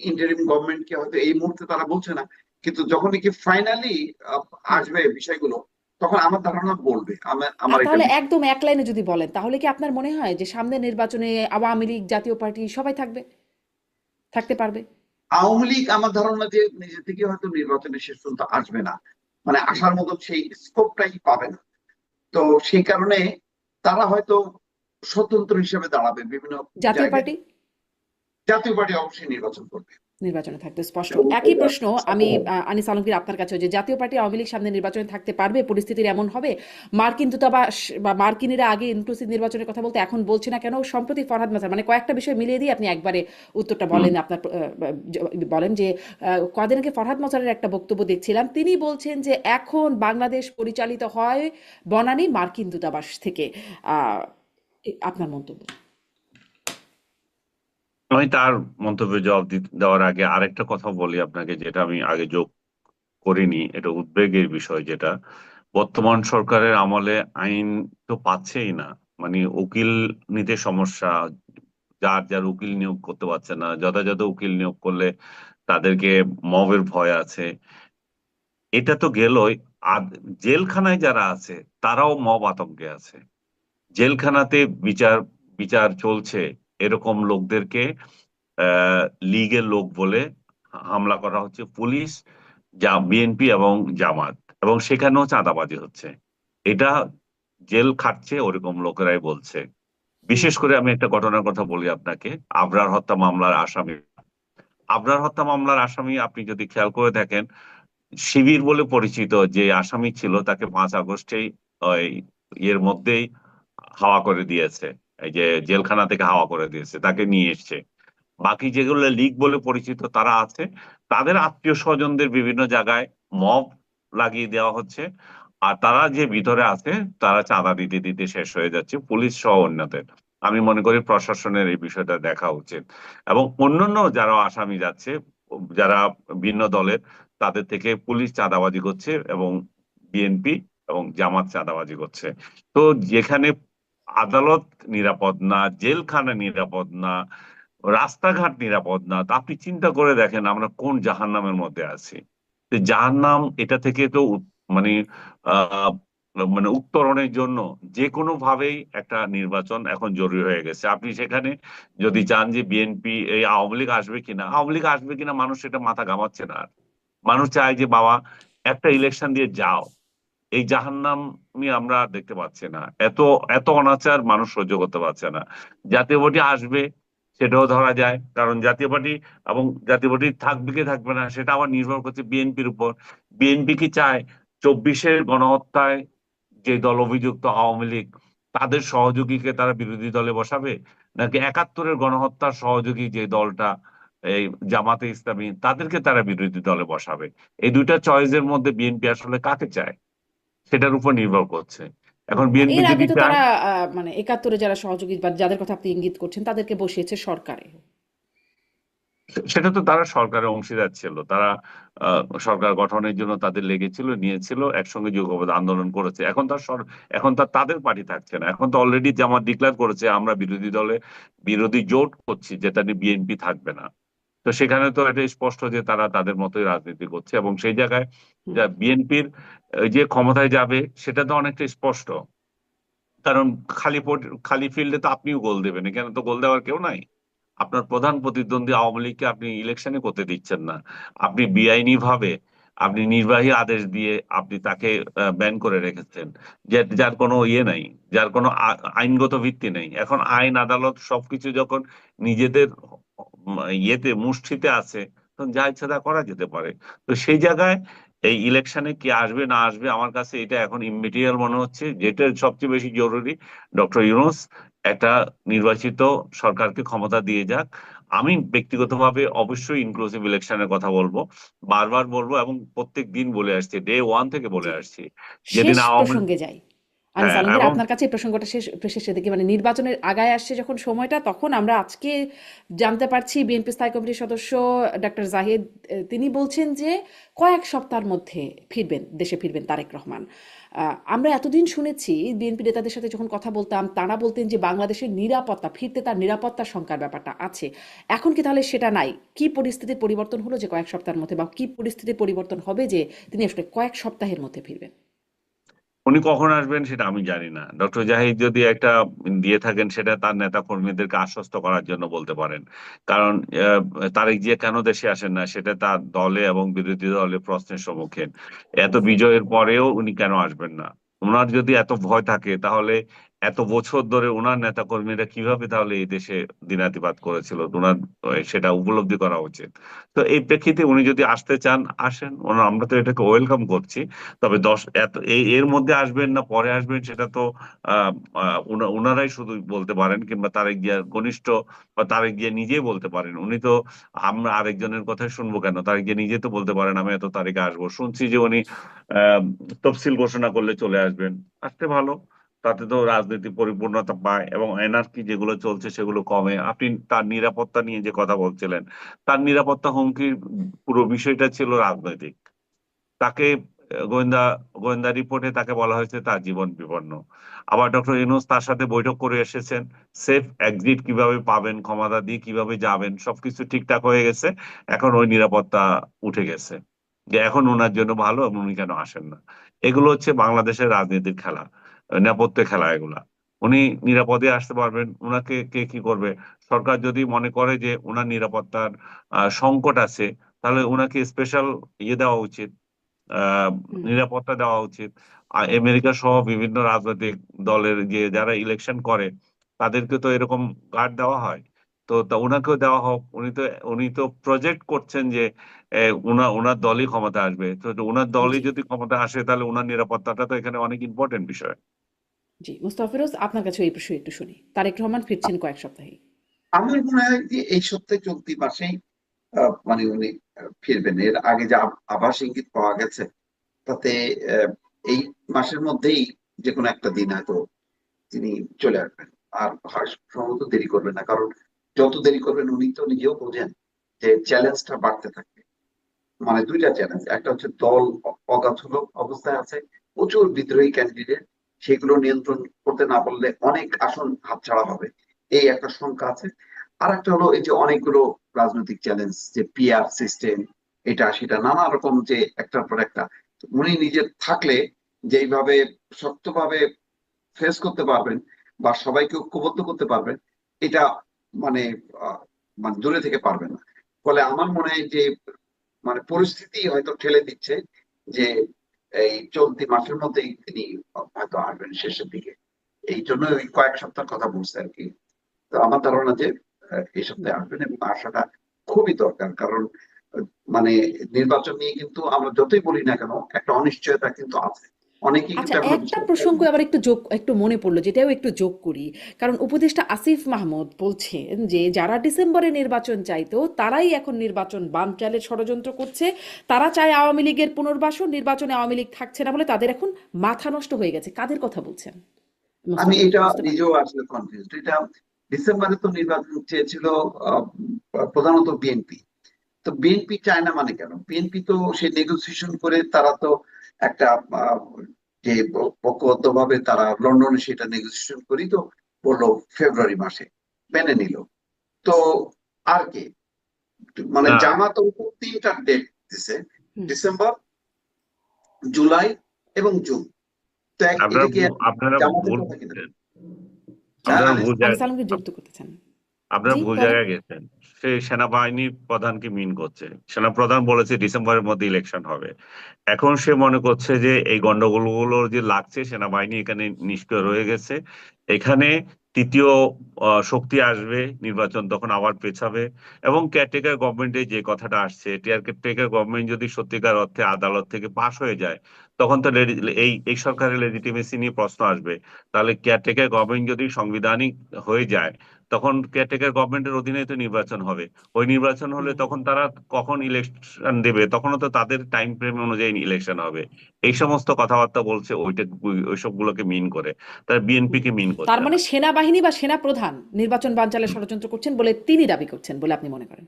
ইন্টারিম গভর্নমেন্টকে হয়তো এই মুহূর্তে তারা বলছে না, কিন্তু যখন কি ফাইনালি হুম। আসবে বিষয়গুলো, তখন আমার ধারণা বলবে। আমার আর আমার এটা তাহলে বিশ্বাস। একদম এক লাইনে যদি বলেন, তাহলে কি আপনার মনে হয় যে সামনের নির্বাচনে আওয়ামী লীগ, জাতীয় পার্টি সবাই থাকতে পারবে? আওয়ামী লীগ আমার ধারণা যে নিজে থেকে হয়তো নির্বাচনে শেষ পর্যন্ত আসবে না, মানে হুম। আসার মতো সেই স্কোপটাই পাবে না। তো সেই কারণে তারা হয়তো স্বতন্ত্র হিসেবে দাঁড়াবে বিভিন্ন জাতীয় জায়গায়। পার্টি জাতীয় পার্টি অবশ্যই নির্বাচন করবে। নির্বাচনে থাকতে স্পষ্ট। এবং একই এটা প্রশ্ন আমি সম্ভব। আনিস আলমগীর আপনার কাছেও, যে জাতীয় পার্টি আওয়ামী লীগ সামনে নির্বাচনে থাকতে পারবে? পরিস্থিতির এমন হবে মার্কিন দূতাবাস বা মার্কিনিরা আগে ইনক্লুসিভ নির্বাচনের কথা বলতে এখন বলছে না কেন? সম্প্রতি ফরহাদ মাজার, মানে কয়েকটা বিষয় মিলিয়ে দিয়ে আপনি একবারে উত্তরটা হুম। বলেন। আপনার বলেন যে কদিন আগে ফরহাদ মাজারের একটা বক্তব্য দেখছিলাম, তিনি বলছেন যে এখন বাংলাদেশ পরিচালিত হয় বনানী মার্কিন দূতাবাস থেকে। আপনার মন্তব্য? আমি তার মন্তব্যে জবাব দেওয়ার আগে আরেকটা কথা বলি আপনাকে, যেটা আমি আগে যোগ করিনি। এটা উদ্বেগের বিষয়, যেটা বর্তমান সরকারের আমলে আইন তো পাচ্ছেই না। মানে উকিল নিতে সমস্যা, যার যার উকিল নিয়োগ করতে পারছে না, যথাযথ উকিল নিয়োগ করলে তাদেরকে মবের ভয় আছে। এটা তো গেলই, আর জেলখানায় যারা আছে তারাও মব আতঙ্কে আছে। জেলখানাতে বিচার বিচার চলছে, এরকম লোকদেরকে আহ লীগের লোক বলে হামলা করা হচ্ছে পুলিশ, যা বিএনপি এবং জামাত, এবং সেখানেও চাঁদাবাজি হচ্ছে। এটা জেল খাটছে ওরকম লোকেরাই বলছে। বিশেষ করে আমি একটা ঘটনার কথা বলি আপনাকে, আবরার হত্যা মামলার আসামি। আবরার হত্যা মামলার আসামি আপনি যদি খেয়াল করে দেখেন, শিবির বলে পরিচিত যে আসামি ছিল তাকে 5 আগস্টেই ওই ইয়ের মধ্যেই হাওয়া করে দিয়েছে, এই যে জেলখানা থেকে হাওয়া করে দিয়েছে, তাকে নিয়ে এসছে। বাকি যেগুলো লীগ বলে পরিচিত তারা আছে, তাদের আত্মীয় স্বজনদের বিভিন্ন জায়গায় মব লাগিয়ে দেওয়া হচ্ছে। আর তারা যে ভিতরে আছে তারা চাঁদা দিতে দিতে শেষ হয়ে যাচ্ছে, পুলিশ সহ অন্যদের। আমি মনে করি প্রশাসনের এই বিষয়টা দেখা উচিত, এবং অন্যান্য যারা আসামি যাচ্ছে, যারা ভিন্ন দলের, তাদের থেকে পুলিশ চাঁদাবাজি করছে এবং বিএনপি এবং জামাত চাঁদাবাজি করছে। তো যেখানে আদালত নিরাপদ না, জেলখানা নিরাপদ না, রাস্তাঘাট নিরাপদ না, তা আপনি চিন্তা করে দেখেন আমরা কোন জাহান্নামের মধ্যে আছি। জাহান্নাম এটা থেকে তো মানে আহ মানে উত্তরণের জন্য যে কোনো ভাবেই একটা নির্বাচন এখন জরুরি হয়ে গেছে। আপনি সেখানে যদি চান যে বিএনপি এই আওয়ামী লীগ আসবে কিনা, আওয়ামী লীগ আসবে কিনা মানুষ এটা মাথা ঘামাচ্ছে না আর। মানুষ চায় যে বাবা একটা ইলেকশন দিয়ে যাও। এই জাহান্নামই আমরা আর দেখতে পাচ্ছি না। এত এত অনাচার মানুষ সহ্য করতে পারছে না। জাতীয় পার্টি আসবে সেটাও ধরা যায়, কারণ জাতীয় পার্টি এবং জাতীয় পার্টি থাকবে কি থাকবে না সেটা আবার নির্ভর করছে বিএনপির উপর। বিএনপি কি চায় 24-এর গণহত্যায় যে দল অভিযুক্ত আওয়ামী লীগ, তাদের সহযোগীকে তারা বিরোধী দলে বসাবে, নাকি 71-এর গণহত্যার সহযোগী যে দলটা এই জামাতে ইসলামী, তাদেরকে তারা বিরোধী দলে বসাবে? এই দুইটা চয়েসের মধ্যে বিএনপি আসলে কাকে চায় সেটার উপর নির্ভর করছে। এখন বিএনপি এর আগে যদি তো চায়, তারা মানে 71-এ যারা সহযোগী বা যাদের কথা আপনি ইঙ্গিত করছেন তাদেরকে বসিয়েছে সরকারে। সেটা তো তারা সরকারের অংশীদার ছিল, তারা সরকার গঠনের জন্য তাদের লেগেছিল, নিয়েছিল, একসঙ্গে যুগপৎ আন্দোলন করেছে। এখন তার এখন তার তাদের পার্টি থাকছে না, এখন তো অলরেডি জামাত ডিক্লেয়ার করেছে আমরা বিরোধী দলে বিরোধী জোট করছি, যেটা নিয়ে বিএনপি থাকবে না। তো সেখানে তো এটা স্পষ্ট যে তারা তাদের মতোই রাজনীতি করছে, এবং সেই জায়গায় হুম। যা বিএনপির যে ক্ষমতায় যাবে সেটা তো অনেকটা স্পষ্ট। কারণ খালি ফিল্ডে তো আপনিও গোল দেবেন, এখানে তো গোল দেওয়ার কেউ নাই। আপনার প্রধান প্রতিদ্বন্দ্বী আওয়ামী লীগকে আপনি ইলেকশনে করতে দিচ্ছেন না। আপনি বেআইনি ভাবে আপনি নির্বাহী আদেশ দিয়ে আপনি তাকে ব্যান করে রেখেছেন, যার কোনো ইয়ে নাই, যার কোনো আইনগত ভিত্তি নেই। এখন আইন আদালত সবকিছু যখন নিজেদের ইয়েতে মুষ্টিতে আছে, তখন যা ইচ্ছা তা করা যেতে পারে। তো সেই জায়গায় এই ইলেকশনে কি আসবে না আসবে আমার কাছে এটা এখন ইম্মেটেরিয়াল মনে হচ্ছে। যেটা সবচেয়ে বেশি জরুরি, ডক্টর ইউনূস একটা নির্বাচিত সরকারকে ক্ষমতা দিয়ে যাক। আমি ব্যক্তিগতভাবে অবশ্যই ইনক্লুসিভ ইলেকশনের কথা বলবো, বারবার বলবো, এবং প্রত্যেক দিন বলে আসছি, ডে ওয়ান থেকে বলে জি। আসছি। শেষ যেদিন আওয়ামী, প্রসঙ্গে যাই। আনিস হ্যাঁ, আলমগীর, এবং আপনার কাছে এই প্রসঙ্গটা শেষের দিকে মানে নির্বাচনের আগায় আসছে যখন সময়টা, তখন আমরা আজকে জানতে পারছি বিএনপি স্থায়ী কমিটির সদস্য ডাক্তার জাহিদ তিনি বলছেন যে কয়েক সপ্তাহের মধ্যে দেশে ফিরবেন তারেক রহমান। আমরা এতদিন শুনেছি বিএনপি নেতাদের সাথে যখন কথা বলতাম তারা বলতেন যে বাংলাদেশের নিরাপত্তা ফিরতে তার নিরাপত্তা শঙ্কার ব্যাপারটা আছে। এখন কি তাহলে সেটা নাই? কি পরিস্থিতির পরিবর্তন হলো যে কয়েক সপ্তাহের মধ্যে, বা কি পরিস্থিতির পরিবর্তন হবে যে তিনি আসলে কয়েক সপ্তাহের মধ্যে ফিরবেন? উনি কখন আসবেন সেটা আমি জানি না। ডক্টর জাহিদ যদি একটা দিয়ে থাকেন সেটা তার নেতা কর্মীদেরকে আশ্বস্ত করার জন্য বলতে পারেন। কারণ তারেক জিয়া কেন দেশে আসেন না সেটা তার দলে এবং বিরোধী দলে প্রশ্নের সম্মুখীন। এত বিজয়ের পরেও উনি কেন আসবেন না? ওনার যদি এত ভয় থাকে তাহলে এত বছর ধরে ওনার নেতা কর্মীরা কিভাবে তাহলে এই দেশে দিনাতিপাত করেছিল, ওনার সেটা উপলব্ধি করা উচিত। তো এই প্রেক্ষিতে উনি যদি আসতে চান আসেন, আমরা তো এটাকে ওয়েলকাম করছি। তবে এর মধ্যে আসবেন না পরে আসবেন সেটা তো আহ ওনারাই শুধু বলতে পারেন, কিংবা তারেক জিয়ার ঘনিষ্ঠ বা তারেক জিয়া নিজেই বলতে পারেন। উনি তো, আমরা আরেকজনের কথাই শুনবো কেন? তারেক জিয়া নিজে তো বলতে পারেন আমি এত তারিখে আসবো। শুনছি যে উনি আহ তফসিল ঘোষণা করলে চলে আসবেন। আসতে ভালো, তাতে তো রাজনীতি পরিপূর্ণতা পায় এবং এনার্কি যেগুলো চলছে সেগুলো কমে। আপনি তার নিরাপত্তা নিয়ে যে কথা বলছিলেন, তার নিরাপত্তা হুমকির পুরো বিষয়টা ছিল রাজনৈতিক। তাকে গোয়েন্দা গোয়েন্দা রিপোর্টে তাকে বলা হয়েছে তার জীবন বিপন্ন। আবার ডক্টর ইউনূস তার সাথে বৈঠক করে এসেছেন, সেফ এক্সিট কিভাবে পাবেন, ক্ষমতা দিয়ে কিভাবে যাবেন, সবকিছু ঠিকঠাক হয়ে গেছে। এখন ওই নিরাপত্তা উঠে গেছে, যে এখন ওনার জন্য ভালো এবং উনি কেন আসেন না। এগুলো হচ্ছে বাংলাদেশের রাজনীতির খেলা, নেপথ্যে খেলা এগুলা। উনি নিরাপদে আসতে পারবেন, উনাকে কে কি করবে? সরকার যদি মনে করে যে উনার নিরাপত্তার সংকট আছে, তাহলে উনাকে স্পেশাল ইয়ে দেওয়া উচিত, হুম, নিরাপত্তা দেওয়া উচিত। আমেরিকা সহ বিভিন্ন রাজনৈতিক দলের যে যারা ইলেকশন করে তাদেরকে তো এরকম গার্ড দেওয়া হয়। তো ওনাকেও দেওয়া হোক। উনি তো প্রজেক্ট করছেন যে ওনার দলই ক্ষমতা আসবে। তো ওনার দলই জি যদি ক্ষমতা আসে তাহলে ওনার নিরাপত্তাটা তো এখানে অনেক ইম্পর্টেন্ট বিষয়। জি মুস্তাফিরোজ, আপনার কাছে এই প্রশ্ন একটু শুনি। তারেক রহমান ফিরছেন কয়েক সপ্তাহে। আমার মনে হয় যে এই সপ্তাহে চলতি মাসেই মানে উনি ফিরবেন। এর আগে যে আভাস ইঙ্গিত পাওয়া গেছে তাতে আহ, এই মাসের মধ্যেই যে কোনো একটা দিন হয়তো তিনি চলে আসবেন। আর সম্ভবত দেরি করবেন না, কারণ যত দেরি করবেন উনি তো নিজেও বোঝেন যে চ্যালেঞ্জটা বাড়তে থাকবে। মানে দুইটা চ্যালেঞ্জ, একটা হচ্ছে দল অগাছুলো অবস্থায় আছে, প্রচুর বিদ্রোহী ক্যান্ডিডেট, সেগুলো নিয়ন্ত্রণ করতে না পারলে অনেক আসন হাতছাড়া হবে, এই একটা শঙ্কা আছে। আর একটা হলো এই যে অনেকগুলো রাজনৈতিক চ্যালেঞ্জ, যে পিআর সিস্টেম, এটা সেটা নানা রকম, যে একটার পর একটা উনি নিজে থাকলে যেইভাবে শক্তভাবে ফেস করতে পারবেন বা সবাইকে ঐক্যবদ্ধ করতে পারবেন, এটা মানে আহ, মানে দূরে থেকে পারবেন না। ফলে আমার মনে হয় যে মানে পরিস্থিতি হয়তো ঠেলে দিচ্ছে যে এই চলতি মাসের মধ্যেই তিনি হয়তো আসবেন শেষের দিকে। এই জন্য ওই কয়েক সপ্তাহ কথা বলছে আর কি। তো আমার ধারণা যে এই সপ্তাহে আসবেন, এবং আসাটা খুবই দরকার। কারণ আহ, মানে নির্বাচন নিয়ে কিন্তু আমরা যতই বলি না কেন, একটা অনিশ্চয়তা কিন্তু আছে, অনেকেই আচ্ছা, কিন্তু এখনো একটা বিশ্বাস প্রসঙ্গ করেন। আবার একটু মনে পড়লো, যেটাও একটু যোগ করি। কারণ উপদেষ্টা আসিফ মাহমুদ বলছেন যে যারা ডিসেম্বরে নির্বাচন চাইতো তারাই এখন নির্বাচন বানচালের ষড়যন্ত্র করছে। তারা চায় আওয়ামী লীগের পুনর্বাসন, নির্বাচনে আওয়ামী লীগ থাকছে না বলে তাদের এখন মাথা নষ্ট হয়ে গেছে। কাদের কথা বলছেন আমি মোস্তাফিজ, এটা বুঝতে পারেন? নিজেও আসলে কনফিউজড। এটা ডিসেম্বরে তো নির্বাচন চেয়েছিল আহ, প্রধানত বিএনপি। তো বিএনপি চায় না মানে কেন? বিএনপি তো সে নেগোসিয়েশন করে তারা তো একটা আহ, যে ঐক্যবদ্ধ ভাবে তারা লন্ডনে সেটা নেগোসিয়েশন করি তো বললো ফেব্রুয়ারি মাসে মেনে নিল। তো আর কে? মানে না, জামাত তিনটা ডেট দিছে: হুম। ডিসেম্বর, জুলাই এবং জুন। তো আপনারা এটা কি আপনারা জামাতের ভুল কথা কিনা? বুঝছেন। হ্যাঁ, আপনারা আনিস। ভুল আনিস জায়গা আলমকে যুক্ত করতেছেন। আপনারা জি ভুল বলেন। জায়গায় গেছেন। সে সেনাবাহিনীর প্রধানকে মিন করছে। সেনাপ্রধান বলেছে ডিসেম্বরের মধ্যে ইলেকশন হবে। এখন সে মনে করছে যে এই গন্ডগোলগুলো যে লাগছে, সেনাবাহিনী এখানে নিষ্ক্রিয় রয়ে গেছে, এখানে তৃতীয় শক্তি আসবে, নির্বাচন তখন আবার পেছাবে। এবং কেয়ারটেকার গভর্নমেন্টে যে কথাটা আসছে, কেয়ারটেকার গভর্নমেন্ট যদি সত্যিকার অর্থে আদালত থেকে পাশ হয়ে যায়, তখন তো এই সরকারের লেজিটিমেসি নিয়ে প্রশ্ন আসবে। তাহলে কেয়ারটেকার গভর্নমেন্ট যদি সাংবিধানিক হয়ে যায়, তখন কেয়ারটেকার গভর্নমেন্টের অধীনে তো নির্বাচন হবে। ওই নির্বাচন হলে হুম। তখন তারা কখন ইলেকশন দেবে, তখনও তো তাদের টাইম ফ্রেম অনুযায়ী ইলেকশন হবে। এই সমস্ত কথাবার্তা বলছে, ওইসব গুলোকে মিন করে, তার বিএনপি হুম। কে মিন তার করছে মানে না। সেনাবাহিনী বা সেনা প্রধান নির্বাচন বানচালের ষড়যন্ত্র করছেন বলে তিনি দাবি করছেন বলে আপনি মনে করেন?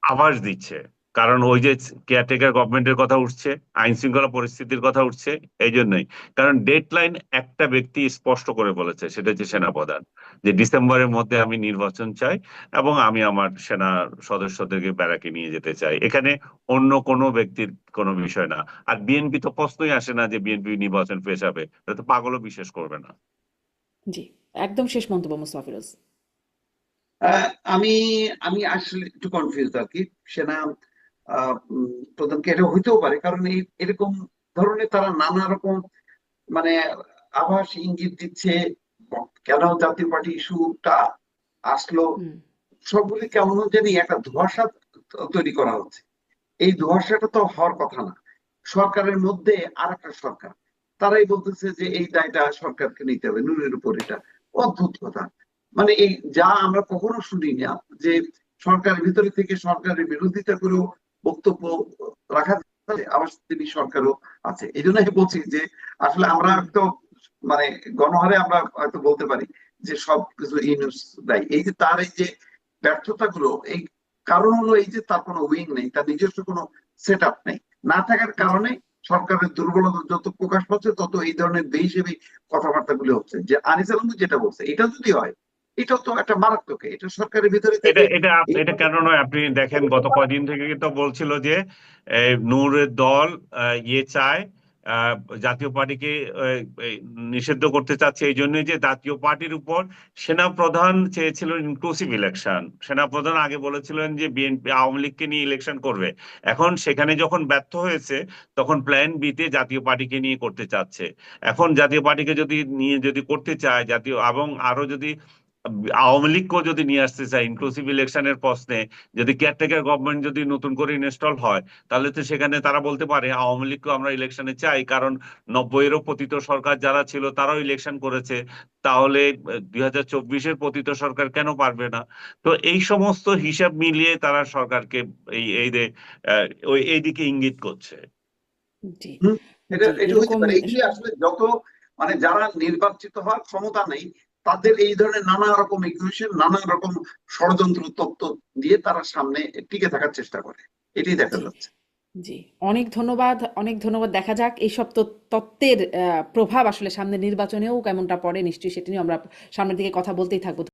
আভাস দিচ্ছে। কারণ ওই যে কেয়ারটেকার গভর্নমেন্টের কথা উঠছে, আইন শৃঙ্খলা পরিস্থিতির কথা উঠছে, এই জন্যই। কারণ ডেডলাইন একটা ব্যক্তি স্পষ্ট করে বলেছে, সেটা হচ্ছে সেনাপ্রধান, যে ডিসেম্বরের মধ্যে আমি নির্বাচন চাই এবং আমি আমার সেনা সদস্যদেরকে ব্যারাকে নিয়ে যেতে চাই। এখানে অন্য কোনো ব্যক্তির কোনো বিষয় না। আর বিএনপি তো প্রশ্নই আসে না যে বিএনপি নির্বাচন পেছাবে, এটা তো পাগলও বিশ্বাস করবে না। জি, একদম শেষ মন্তব্য মুস্তাফিরোজ। আহ, আমি আমি আসলে একটু কনফিউজ আর কি। সেনা প্রধানকে এটা হইতেও পারে, কারণ এই এরকম ধরনের তারা নানা রকম মানে আভাস ইঙ্গিত দিচ্ছে। কেন জাতীয় পার্টি ইস্যুটা আসলো, হুম। সবগুলি কেমন জানি একটা ধোঁয়াশা তৈরি করা হচ্ছে। এই ধোঁয়াশাটা তো হওয়ার কথা না। সরকারের মধ্যে আর একটা সরকার, তারাই বলতেছে যে এই দায়টা সরকারকে নিতে হবে, নুনের উপর। এটা অদ্ভুত কথা। মানে এই যা আমরা কখনো শুনি না, যে সরকারের ভিতরে থেকে সরকারের বিরোধিতা করেও বক্তব্য রাখা যায়, আবার তিনি সরকারও আছে। এই জন্য আমি বলছি যে আসলে আমরা হুম। তো মানে গণহারে আমরা হয়তো বলতে পারি যে সবকিছু ইউনুস দায়ী। এই যে তার এই যে ব্যর্থতা গুলো, এই কারণ হলো এই যে তার কোনো উইং নেই, তার নিজস্ব কোনো সেট আপ নেই। না থাকার জি। কারণে সরকারের দুর্বলতা যত প্রকাশ পাচ্ছে, তত এই ধরনের বেহিসেবি কথাবার্তা গুলো হচ্ছে। যে আনিস আলম যেটা বলছে, এটা যদি হয়, এটা তো একটা মারাত্মক। এটা সরকারের ভিতরে এটা থেকে এটা এটা এইভাবে কেন নয়? আপনি দেখেন, গত কয়দিন থেকে তো বলছিল যে নূরের দল ইয়ে চায়, আহ, জাতীয় পার্টিকে এই নিষিদ্ধ করতে চাচ্ছে এই জন্য যে জাতীয় পার্টির উপর সেনাপ্রধান চেয়েছিলেন ইনক্লুসিভ ইলেকশন। সেনাপ্রধান আগে বলেছিলেন যে বিএনপি আওয়ামী লীগকে নিয়ে ইলেকশন করবে, এখন সেখানে যখন ব্যর্থ হয়েছে তখন প্ল্যান বি তে জাতীয় পার্টিকে নিয়ে করতে চাচ্ছে। এখন জাতীয় পার্টিকে যদি করতে চায় জাতীয়, এবং আরো যদি আওয়ামী লীগকেও যদি নিয়ে আসতে চায় ইনক্লুসিভ ইলেকশনের প্রশ্নে, যদি কেয়ারটেকার গভর্নমেন্ট যদি নতুন করে ইনস্টল হয়, তাহলে তো সেখানে তারা বলতে পারে আওয়ামী লীগকে আমরা ইলেকশনে চাই, কারণ 90-এরও পতিত সরকার যারা ছিল তারাও ইলেকশন করেছে, তাহলে 2024-এর পতিত সরকার কেন পারবে না? তো এই সমস্ত হিসাব মিলিয়ে তারা সরকারকে এই এই দে- ওই এইদিকে ইঙ্গিত করছে। জি হুম, এটা জি এটা হতে এরকম পারে। এগুলি আসলে যত মানে যারা নির্বাচিত হওয়ার ক্ষমতা নেই তাদের এই ধরনের নানা রকম ইকুয়েশন, নানা রকম ষড়যন্ত্র তত্ত্ব দিয়ে তারা সামনে টিকে থাকার চেষ্টা করে, এটাই দেখা জি যাচ্ছে। জি অনেক ধন্যবাদ, অনেক ধন্যবাদ। দেখা যাক এইসব তত্ত্বের প্রভাব আসলে সামনে নির্বাচনেও কেমনটা পড়ে, নিশ্চয়ই সেটা নিয়ে আমরা সামনের দিকে কথা বলতেই থাকবো।